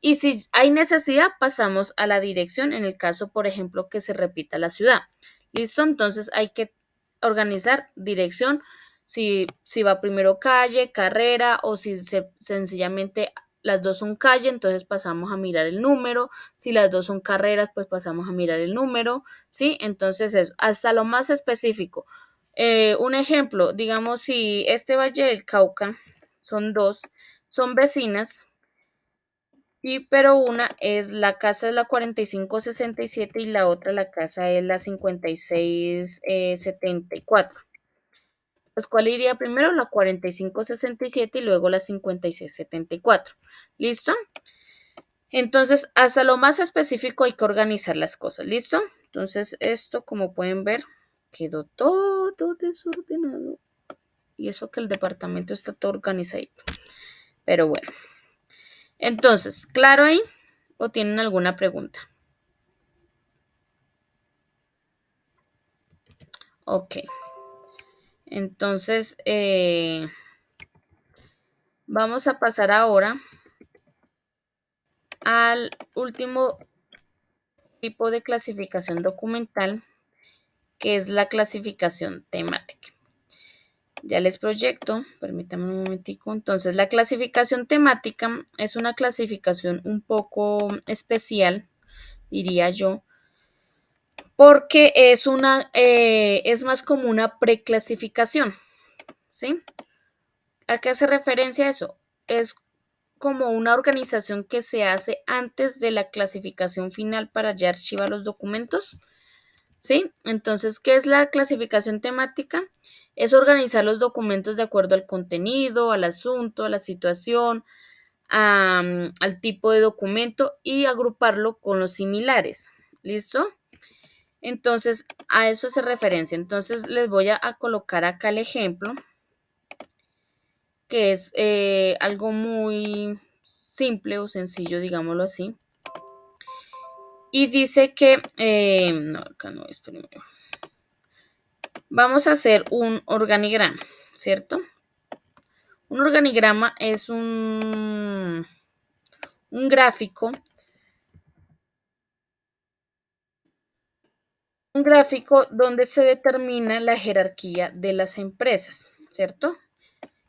Y si hay necesidad pasamos a la dirección en el caso, por ejemplo, que se repita la ciudad. ¿Listo? Entonces hay que organizar dirección. Si va primero calle, carrera o si sencillamente las dos son calle, entonces pasamos a mirar el número. Si las dos son carreras, pues pasamos a mirar el número, ¿sí? Entonces es hasta lo más específico. Un ejemplo, digamos, si este Valle del Cauca son dos, son vecinas, y pero una es la casa es la 4567 y la otra la casa es la 5674. Pues, ¿cuál iría primero? La 4567 y luego la 5674. ¿Listo? Entonces, hasta lo más específico hay que organizar las cosas. ¿Listo? Entonces, esto, como pueden ver, quedó todo desordenado. Y eso que el departamento está todo organizado. Pero bueno. Entonces, ¿claro ahí? ¿O tienen alguna pregunta? Ok. Entonces, vamos a pasar ahora al último tipo de clasificación documental, que es la clasificación temática. Ya les proyecto, permítanme un momentico. Entonces, la clasificación temática es una clasificación un poco especial, diría yo, porque es más como una preclasificación, ¿sí? ¿A qué hace referencia eso? Es como una organización que se hace antes de la clasificación final para ya archivar los documentos, ¿sí? Entonces, ¿qué es la clasificación temática? Es organizar los documentos de acuerdo al contenido, al asunto, a la situación, al tipo de documento y agruparlo con los similares. ¿Listo? Entonces, a eso se referencia. Entonces, les voy a colocar acá el ejemplo, que es algo muy simple o sencillo, digámoslo así. Y dice que, no, acá no es primero. Vamos a hacer un organigrama, ¿cierto? Un organigrama es un gráfico donde se determina la jerarquía de las empresas, ¿cierto?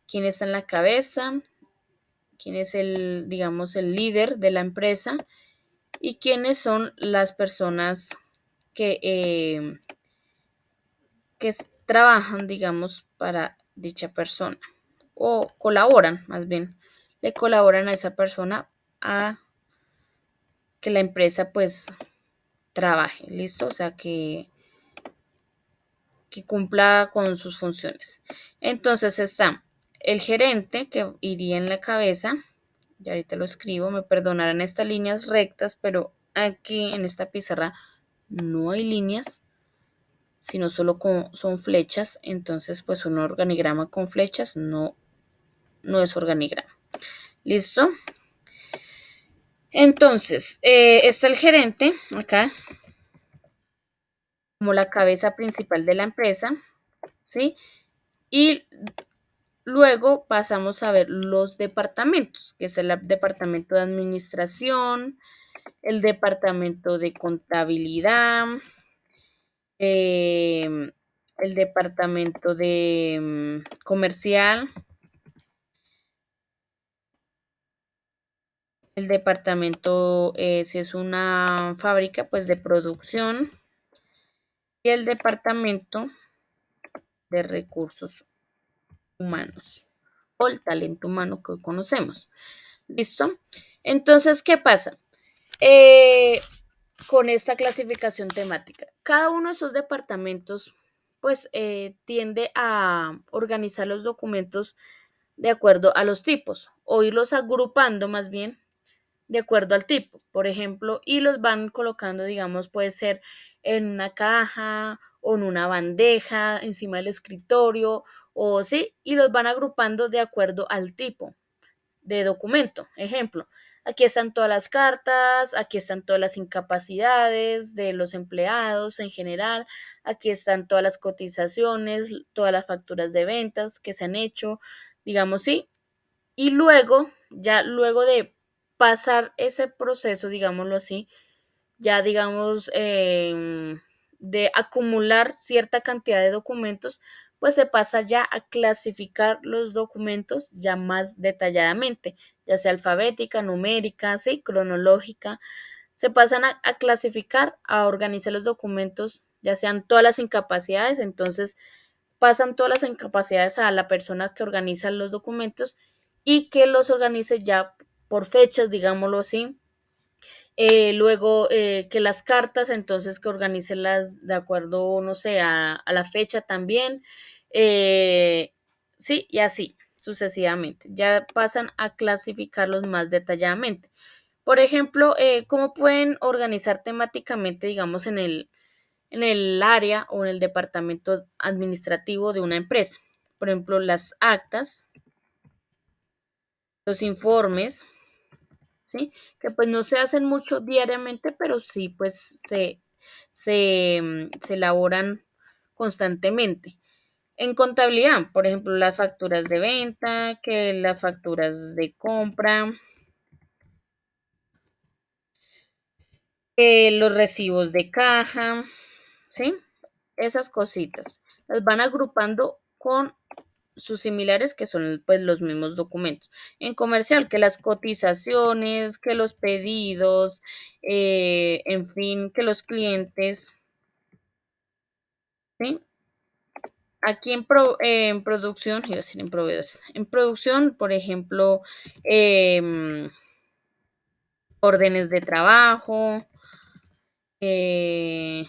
¿Quién está en la cabeza? ¿Quién es el, digamos, el líder de la empresa? ¿Y quiénes son las personas que, que trabajan, digamos, para dicha persona? O colaboran, más bien, le colaboran a esa persona a que la empresa pues trabaje, ¿listo? O sea, que cumpla con sus funciones. Entonces está el gerente que iría en la cabeza, y ahorita lo escribo, me perdonarán estas líneas rectas, pero aquí en esta pizarra no hay líneas, sino solo son flechas, entonces pues un organigrama con flechas no es organigrama. ¿Listo? Entonces, está el gerente acá como la cabeza principal de la empresa, ¿sí? Y luego pasamos a ver los departamentos, que es el departamento de administración, el departamento de contabilidad, el departamento de comercial, el departamento, si es una fábrica, pues de producción, y el departamento de recursos humanos o el talento humano que hoy conocemos. ¿Listo? Entonces, ¿qué pasa? Eh, con esta clasificación temática. Cada uno de esos departamentos, pues, tiende a organizar los documentos de acuerdo a los tipos o irlos agrupando más bien de acuerdo al tipo, por ejemplo, y los van colocando, digamos, puede ser en una caja o en una bandeja, encima del escritorio, o sí, y los van agrupando de acuerdo al tipo de documento. Ejemplo, aquí están todas las cartas, aquí están todas las incapacidades de los empleados en general, aquí están todas las cotizaciones, todas las facturas de ventas que se han hecho, digamos, sí. Y luego, ya luego de pasar ese proceso, digámoslo así, ya digamos, de acumular cierta cantidad de documentos, pues se pasa ya a clasificar los documentos ya más detalladamente, ya sea alfabética, numérica, sí, cronológica. Se pasan a clasificar, a organizar los documentos, ya sean todas las incapacidades, entonces pasan todas las incapacidades a la persona que organiza los documentos y que los organice ya por fechas, digámoslo así. Luego que las cartas, entonces que organicenlas de acuerdo, no sé, a la fecha también. Eh, sí, y así sucesivamente. Ya pasan a clasificarlos más detalladamente. Por ejemplo, cómo pueden organizar temáticamente, digamos, en el área o en el departamento administrativo de una empresa. Por ejemplo, las actas, los informes, ¿sí? Que pues no se hacen mucho diariamente, pero sí pues se elaboran constantemente. En contabilidad, por ejemplo, las facturas de venta, que las facturas de compra, los recibos de caja, ¿sí? Esas cositas. Las van agrupando con sus similares que son pues los mismos documentos. En comercial, que las cotizaciones, que los pedidos, en fin, que los clientes, ¿sí? Aquí en producción, iba a decir en proveedores, en producción, por ejemplo, órdenes de trabajo, eh,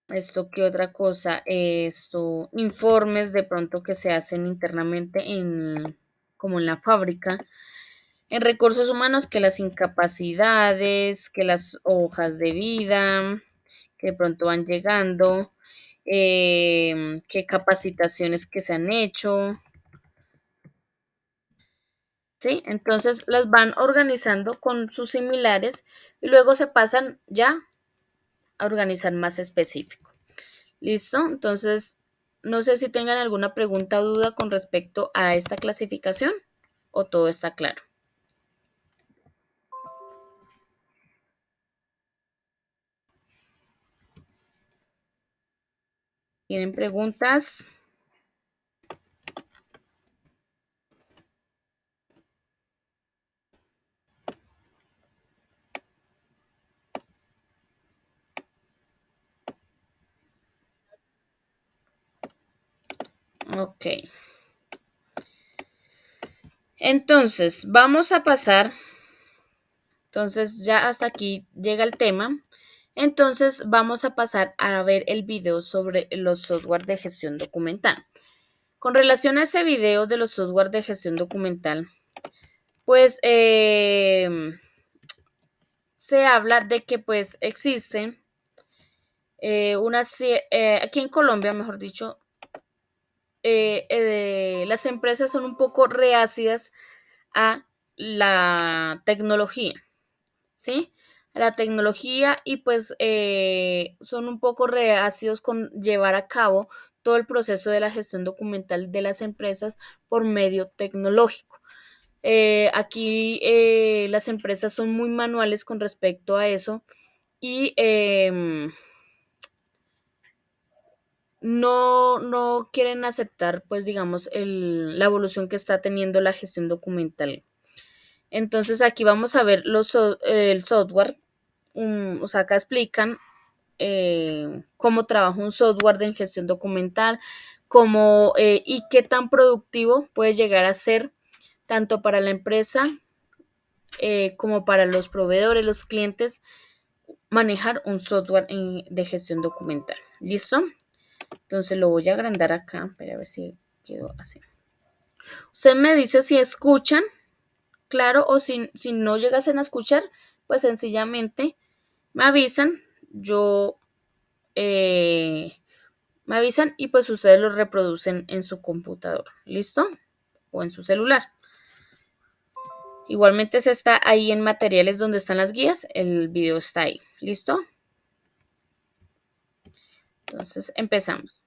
esto, ¿qué otra cosa? Esto, informes de pronto que se hacen internamente como en la fábrica. En recursos humanos, que las incapacidades, que las hojas de vida, que de pronto van llegando, qué capacitaciones que se han hecho, ¿sí? Entonces las van organizando con sus similares y luego se pasan ya a organizar más específico. ¿Listo? Entonces, no sé si tengan alguna pregunta o duda con respecto a esta clasificación o todo está claro. ¿Tienen preguntas? Ok. Entonces, vamos a pasar. Entonces, ya hasta aquí llega el tema. Entonces, vamos a pasar a ver el video sobre los software de gestión documental. Con relación a ese video de los software de gestión documental, pues se habla de que pues existen aquí en Colombia, mejor dicho, las empresas son un poco reacias a la tecnología, ¿sí? A la tecnología y pues son un poco reacios con llevar a cabo todo el proceso de la gestión documental de las empresas por medio tecnológico. Aquí las empresas son muy manuales con respecto a eso y no quieren aceptar, pues, digamos, la evolución que está teniendo la gestión documental. Entonces, aquí vamos a ver el software, o sea, acá explican cómo trabaja un software de gestión documental, cómo y qué tan productivo puede llegar a ser tanto para la empresa como para los proveedores, los clientes, manejar un software de gestión documental. ¿Listo? Entonces lo voy a agrandar acá para ver si quedó así. Usted me dice si escuchan, claro, o si no llegasen a escuchar, pues sencillamente me avisan, yo me avisan y pues ustedes lo reproducen en su computador, ¿listo? O en su celular. Igualmente se está ahí en materiales donde están las guías, el video está ahí, ¿listo? Entonces empezamos.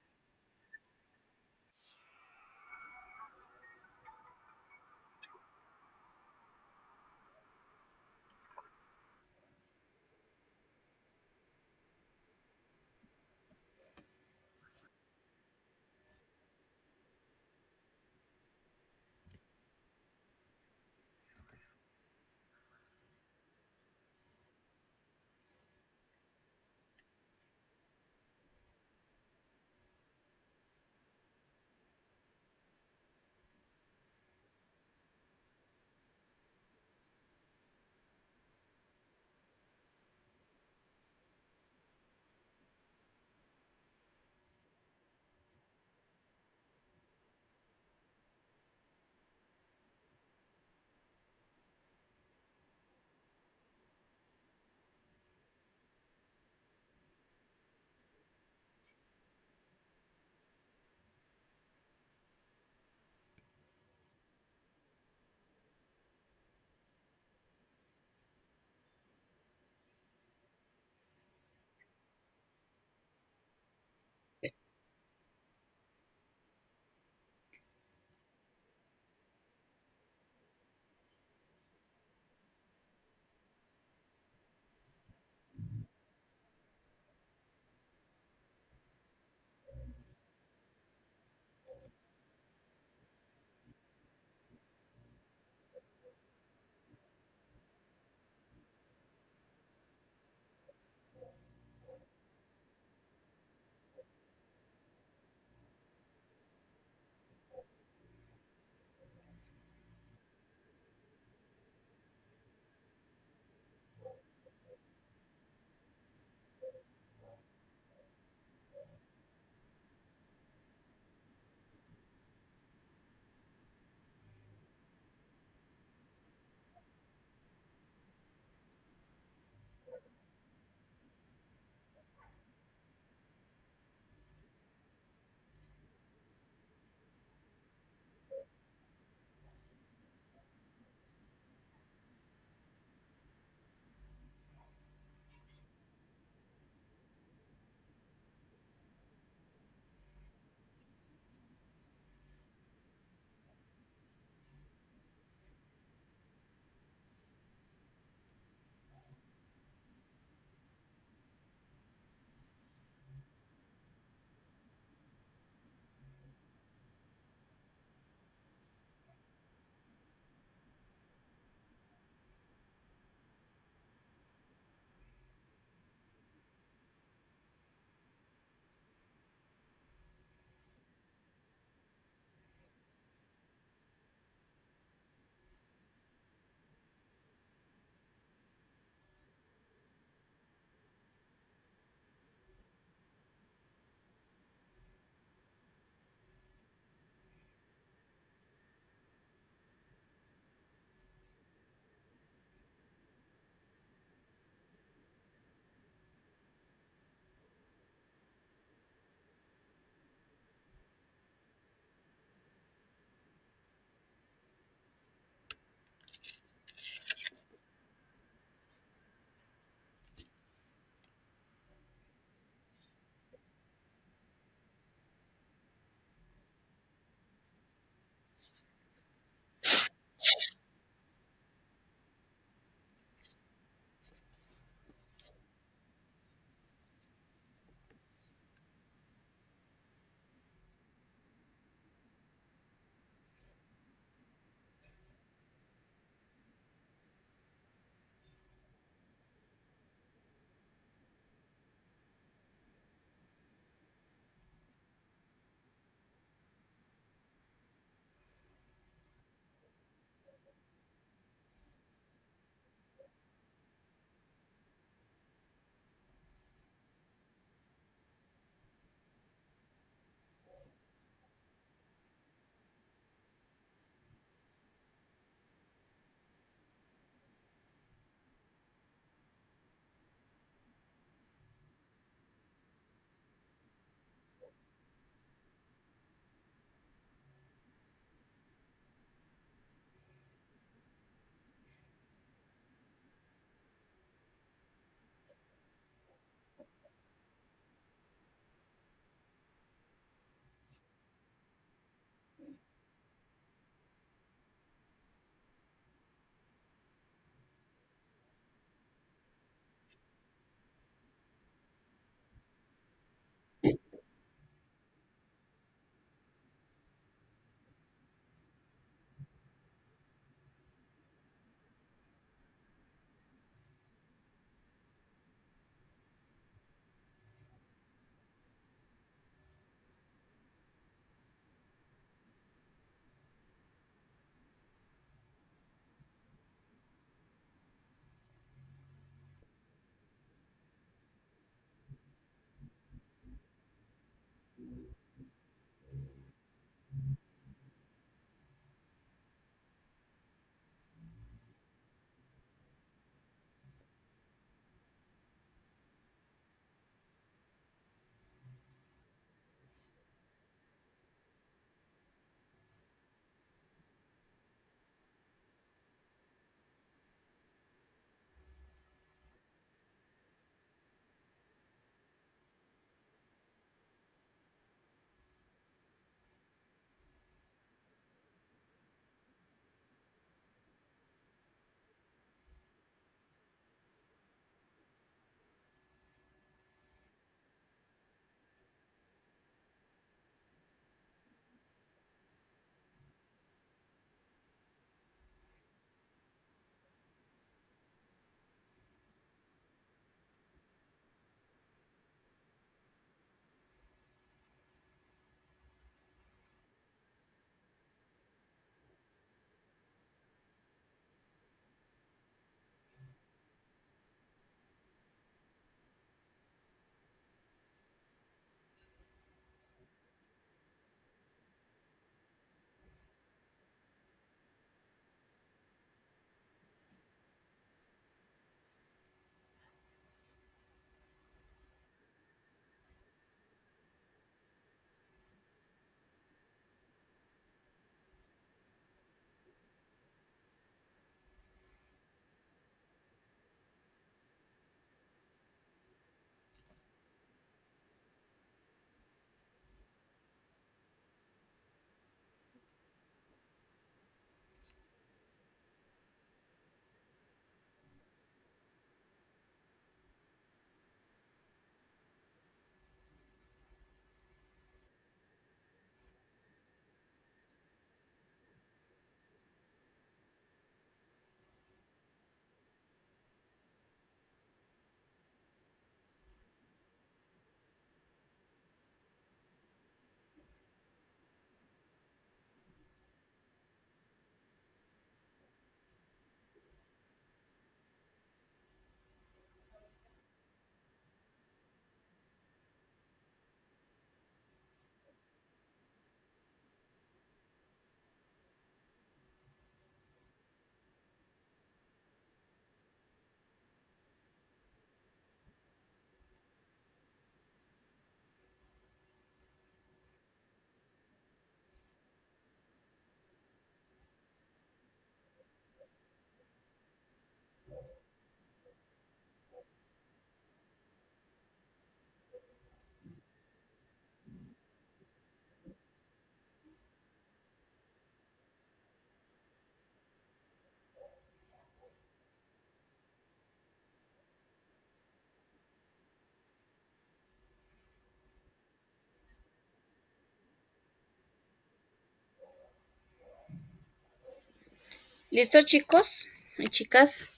¿Listo, chicos y chicas?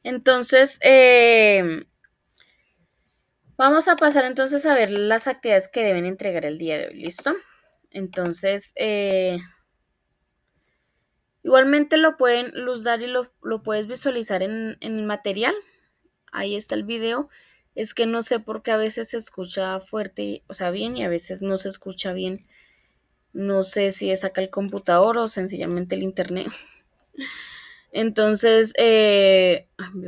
Entonces, vamos a pasar entonces a ver las actividades que deben entregar el día de hoy. ¿Listo? Entonces, igualmente lo pueden luzar y lo puedes visualizar en el material. Ahí está el video. Es que no sé por qué a veces se escucha fuerte, o sea, bien, y a veces no se escucha bien. No sé si es acá el computador o sencillamente el internet. Entonces,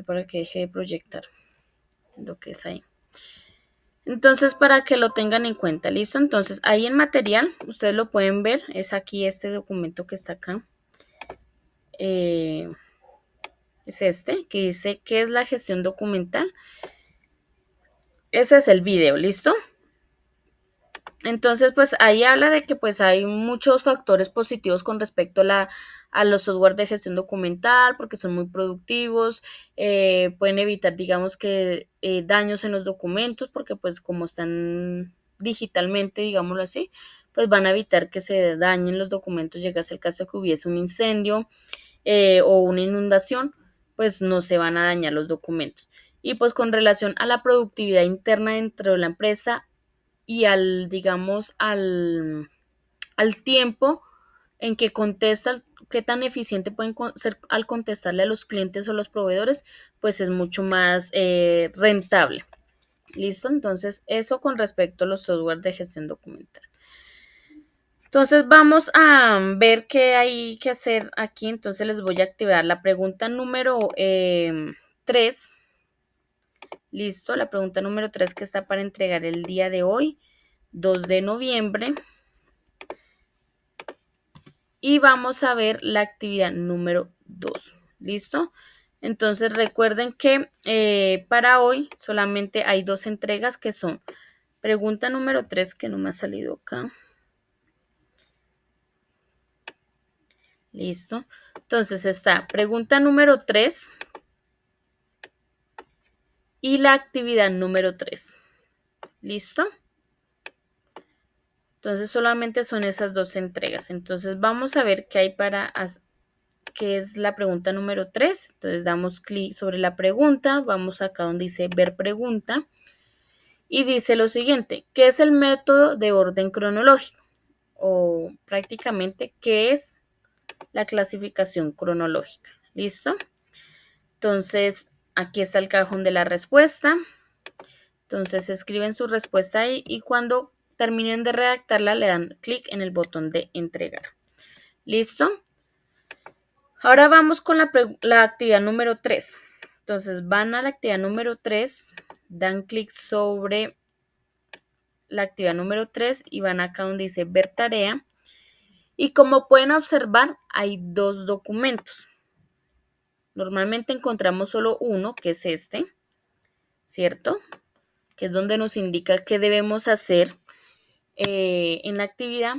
para que deje de proyectar lo que es ahí. Entonces, para que lo tengan en cuenta, ¿listo? Entonces, ahí en material, ustedes lo pueden ver, es aquí este documento que está acá. Eh, es este, que dice qué es la gestión documental. Ese es el video, ¿listo? Entonces, pues ahí habla de que pues hay muchos factores positivos con respecto a los software de gestión documental, porque son muy productivos, pueden evitar, digamos que, daños en los documentos, porque pues como están digitalmente, digámoslo así, pues van a evitar que se dañen los documentos, llegase el caso de que hubiese un incendio o una inundación, pues no se van a dañar los documentos. Y pues con relación a la productividad interna dentro de la empresa, y digamos, al tiempo en que contesta, qué tan eficiente pueden ser al contestarle a los clientes o los proveedores, pues es mucho más rentable. ¿Listo? Entonces, eso con respecto a los software de gestión documental. Entonces, vamos a ver qué hay que hacer aquí. Entonces, les voy a activar la pregunta número 3. Listo, la pregunta número 3 que está para entregar el día de hoy, 2 de noviembre. Y vamos a ver la actividad número 2. ¿Listo? Entonces recuerden que para hoy solamente hay 2 entregas que son pregunta número 3, que no me ha salido acá. Listo. Entonces está pregunta número 3 y la actividad número 3. ¿Listo? Entonces solamente son esas 2 entregas. Entonces vamos a ver qué hay que es la pregunta número 3. Entonces damos clic sobre la pregunta, vamos acá donde dice ver pregunta y dice lo siguiente: ¿qué es el método de orden cronológico? O prácticamente, ¿qué es la clasificación cronológica? ¿Listo? Entonces, aquí está el cajón de la respuesta. Entonces, escriben su respuesta ahí y cuando terminen de redactarla le dan clic en el botón de entregar. ¿Listo? Ahora vamos con la actividad número 3. Entonces van a la actividad número 3, dan clic sobre la actividad número 3 y van acá donde dice ver tarea. Y como pueden observar, hay 2 documentos. Normalmente encontramos solo uno, que es este, ¿cierto? Que es donde nos indica qué debemos hacer en la actividad.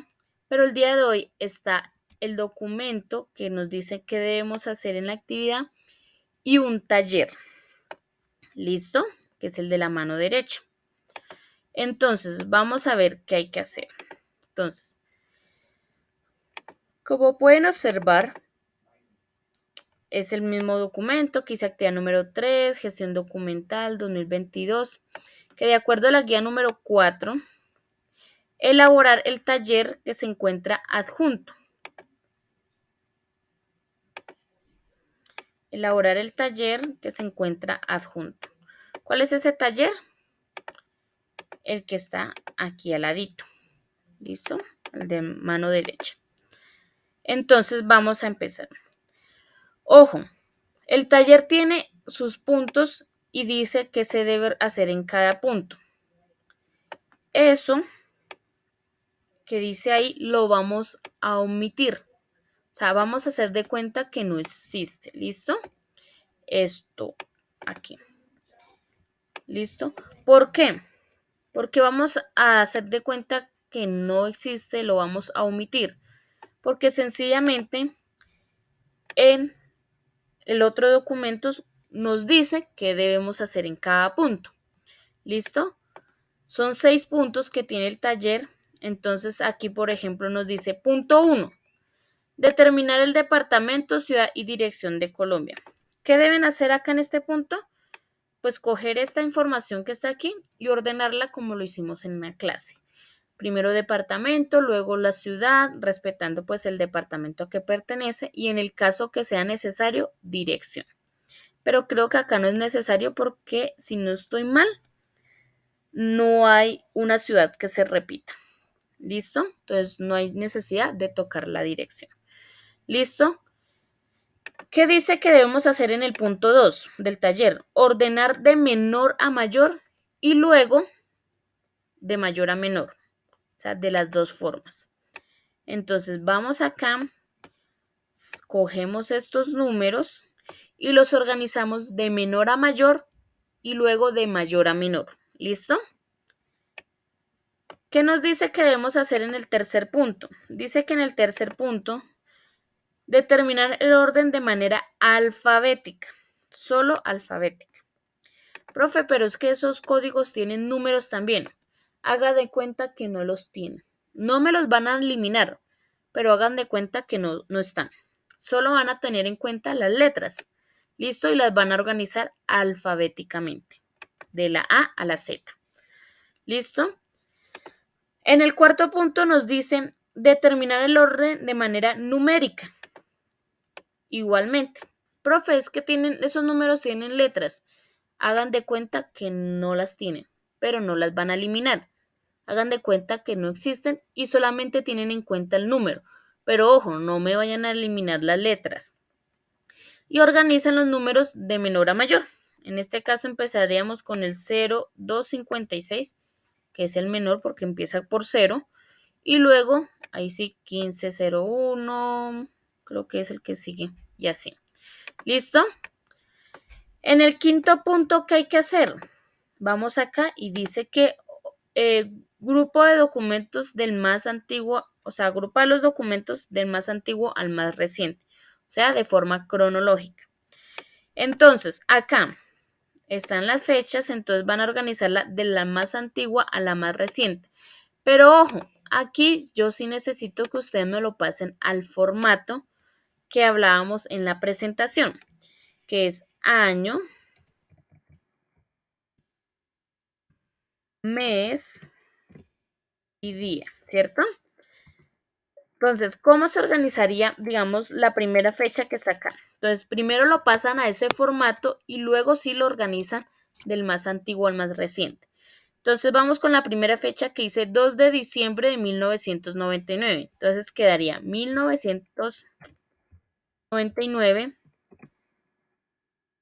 Pero el día de hoy está el documento que nos dice qué debemos hacer en la actividad y un taller. ¿Listo? Que es el de la mano derecha. Entonces, vamos a ver qué hay que hacer. Entonces, como pueden observar, es el mismo documento que dice actividad número 3, gestión documental 2022, que de acuerdo a la guía número 4, elaborar el taller que se encuentra adjunto. Elaborar el taller que se encuentra adjunto. ¿Cuál es ese taller? El que está aquí al ladito. ¿Listo? El de mano derecha. Entonces vamos a empezar. Ojo, el taller tiene sus puntos y dice qué se debe hacer en cada punto. Eso que dice ahí lo vamos a omitir. O sea, vamos a hacer de cuenta que no existe. ¿Listo? Esto aquí. ¿Listo? ¿Por qué? Porque vamos a hacer de cuenta que no existe, lo vamos a omitir. Porque sencillamente en el otro documento nos dice qué debemos hacer en cada punto. ¿Listo? Son 6 puntos que tiene el taller. Entonces aquí, por ejemplo, nos dice punto 1. Determinar el departamento, ciudad y dirección de Colombia. ¿Qué deben hacer acá en este punto? Pues coger esta información que está aquí y ordenarla como lo hicimos en una clase. Primero departamento, luego la ciudad, respetando pues el departamento a que pertenece y en el caso que sea necesario, dirección. Pero creo que acá no es necesario porque si no estoy mal, no hay una ciudad que se repita. ¿Listo? Entonces no hay necesidad de tocar la dirección. ¿Listo? ¿Qué dice que debemos hacer en el punto 2 del taller? Ordenar de menor a mayor y luego de mayor a menor. O sea, de las dos formas. Entonces vamos acá, cogemos estos números y los organizamos de menor a mayor y luego de mayor a menor. ¿Listo? ¿Qué nos dice que debemos hacer en el tercer punto? Dice que en el tercer punto, determinar el orden de manera alfabética, solo alfabética. Profe, pero es que esos códigos tienen números también. Haga de cuenta que no los tienen. No me los van a eliminar, pero hagan de cuenta que no están. Solo van a tener en cuenta las letras. ¿Listo? Y las van a organizar alfabéticamente, de la A a la Z. ¿Listo? En el cuarto punto nos dice determinar el orden de manera numérica. Igualmente. Profe, es que esos números tienen letras. Hagan de cuenta que no las tienen, pero no las van a eliminar. Hagan de cuenta que no existen y solamente tienen en cuenta el número. Pero ojo, no me vayan a eliminar las letras. Y organizan los números de menor a mayor. En este caso empezaríamos con el 0256, que es el menor porque empieza por 0. Y luego, ahí sí, 1501, creo que es el que sigue. Y así. ¿Listo? En el quinto punto, ¿qué hay que hacer? Vamos acá y dice que grupo de documentos del más antiguo, o sea, agrupar los documentos del más antiguo al más reciente, o sea, de forma cronológica. Entonces, acá están las fechas, entonces van a organizarla de la más antigua a la más reciente. Pero ojo, aquí yo sí necesito que ustedes me lo pasen al formato que hablábamos en la presentación, que es año, mes y día, ¿cierto? Entonces, ¿cómo se organizaría, digamos, la primera fecha que está acá? Entonces, primero lo pasan a ese formato y luego sí lo organizan del más antiguo al más reciente. Entonces, vamos con la primera fecha que dice 2 de diciembre de 1999. Entonces, quedaría 1999,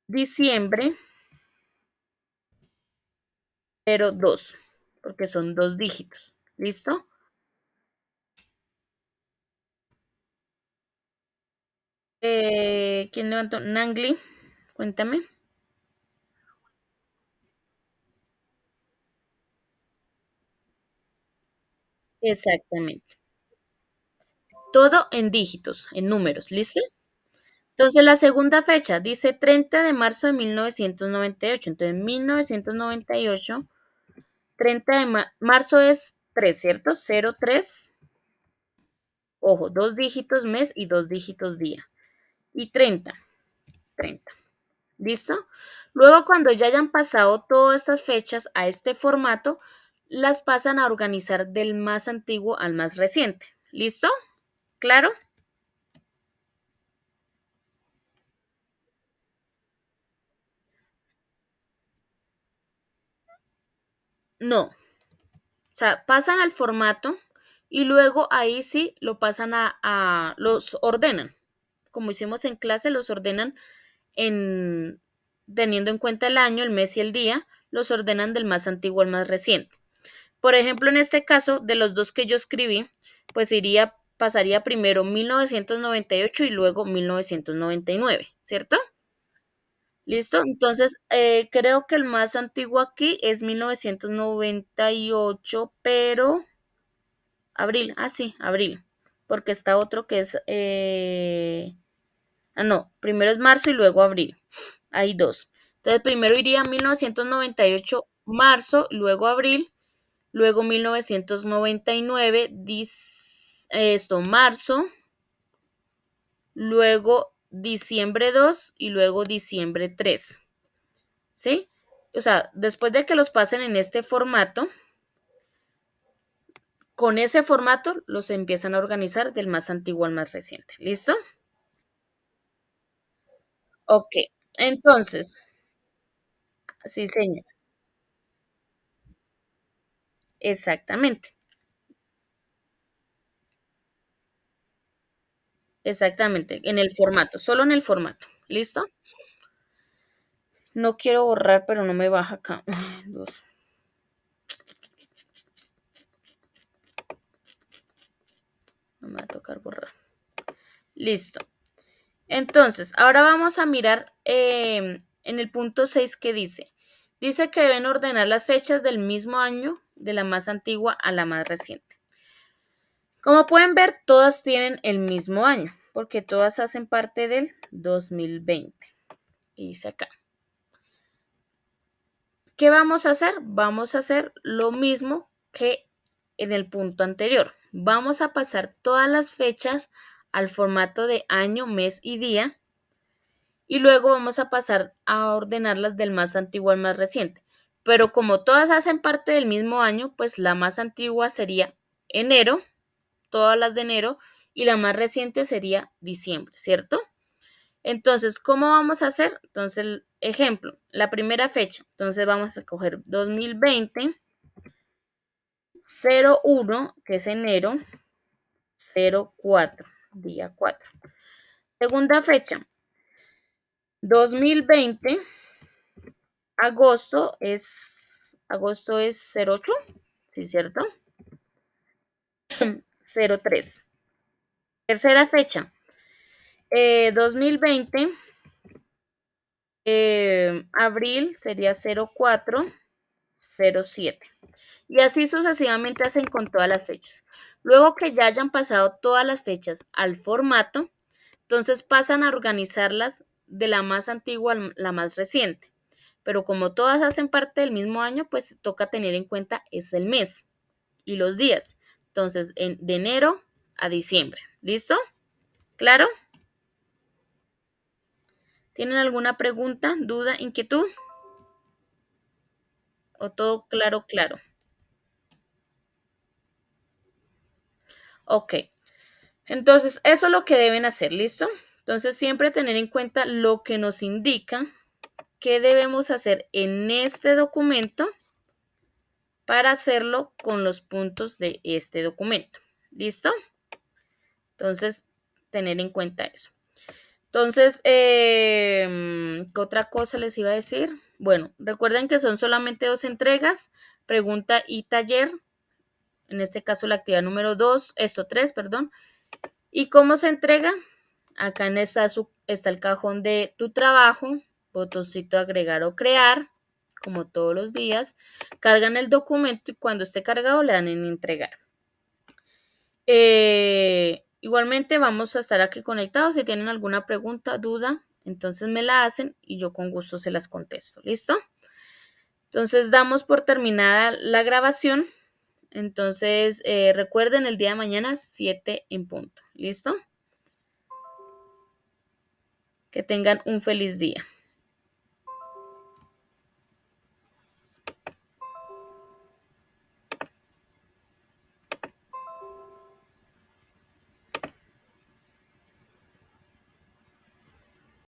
diciembre 02, porque son dos dígitos. ¿Listo? ¿Quién levantó? Nangli, cuéntame. Exactamente. Todo en dígitos, en números, ¿listo? Entonces, la segunda fecha dice 30 de marzo de 1998. Entonces, 1998, 30 de marzo es 3, ¿cierto? 03, ojo, dos dígitos mes y dos dígitos día. Y 30, 30. ¿Listo? Luego, cuando ya hayan pasado todas estas fechas a este formato, las pasan a organizar del más antiguo al más reciente. ¿Listo? ¿Claro? No. O sea, pasan al formato y luego ahí sí lo pasan los ordenan. Como hicimos en clase, los ordenan en, teniendo en cuenta el año, el mes y el día, los ordenan del más antiguo al más reciente. Por ejemplo, en este caso, de los dos que yo escribí, pues pasaría primero 1998 y luego 1999, ¿cierto? ¿Listo? Entonces, creo que el más antiguo aquí es 1998, pero abril, sí, abril, porque está otro que es, no, primero es marzo y luego abril, hay dos. Entonces, primero iría 1998, marzo, luego abril, luego 1999, marzo, luego diciembre 2 y luego diciembre 3, ¿sí? O sea, después de que los pasen en este formato, con ese formato los empiezan a organizar del más antiguo al más reciente. ¿Listo? Ok. Entonces, sí, señor. Exactamente. Exactamente. En el formato, solo en el formato. ¿Listo? No quiero borrar, pero no me baja acá. Dos. No me va a tocar borrar. Listo. Entonces, ahora vamos a mirar en el punto 6 que dice. Dice que deben ordenar las fechas del mismo año, de la más antigua a la más reciente. Como pueden ver, todas tienen el mismo año, porque todas hacen parte del 2020. Y dice acá. ¿Qué vamos a hacer? Vamos a hacer lo mismo que en el punto anterior. Vamos a pasar todas las fechas al formato de año, mes y día y luego vamos a pasar a ordenarlas del más antiguo al más reciente. Pero como todas hacen parte del mismo año, pues la más antigua sería enero, todas las de enero, y la más reciente sería diciembre, ¿cierto? Entonces, ¿cómo vamos a hacer? Entonces, ejemplo, la primera fecha. Entonces vamos a coger 2020, 01, que es enero, 04, día 4. Segunda fecha, 2020, agosto es 08, ¿sí, cierto? 03. Tercera fecha, 2020, abril sería 04, 07. Y así sucesivamente hacen con todas las fechas. Luego que ya hayan pasado todas las fechas al formato, entonces pasan a organizarlas de la más antigua a la más reciente. Pero como todas hacen parte del mismo año, pues toca tener en cuenta es el mes y los días. Entonces, de enero a diciembre. ¿Listo? ¿Claro? ¿Tienen alguna pregunta, duda, inquietud? ¿O todo claro, claro? Ok. Entonces, eso es lo que deben hacer, ¿listo? Entonces, siempre tener en cuenta lo que nos indica qué debemos hacer en este documento para hacerlo con los puntos de este documento. ¿Listo? Entonces, tener en cuenta eso. Entonces, ¿qué otra cosa les iba a decir? Bueno, recuerden que son solamente 2 entregas, pregunta y taller. En este caso, la actividad número 2, esto 3, perdón. ¿Y cómo se entrega? Acá está el cajón de tu trabajo, botoncito agregar o crear, como todos los días. Cargan el documento y cuando esté cargado le dan en entregar. Igualmente vamos a estar aquí conectados. Si tienen alguna pregunta, duda, entonces me la hacen y yo con gusto se las contesto. ¿Listo? Entonces damos por terminada la grabación. Entonces recuerden el día de mañana 7 en punto. ¿Listo? Que tengan un feliz día.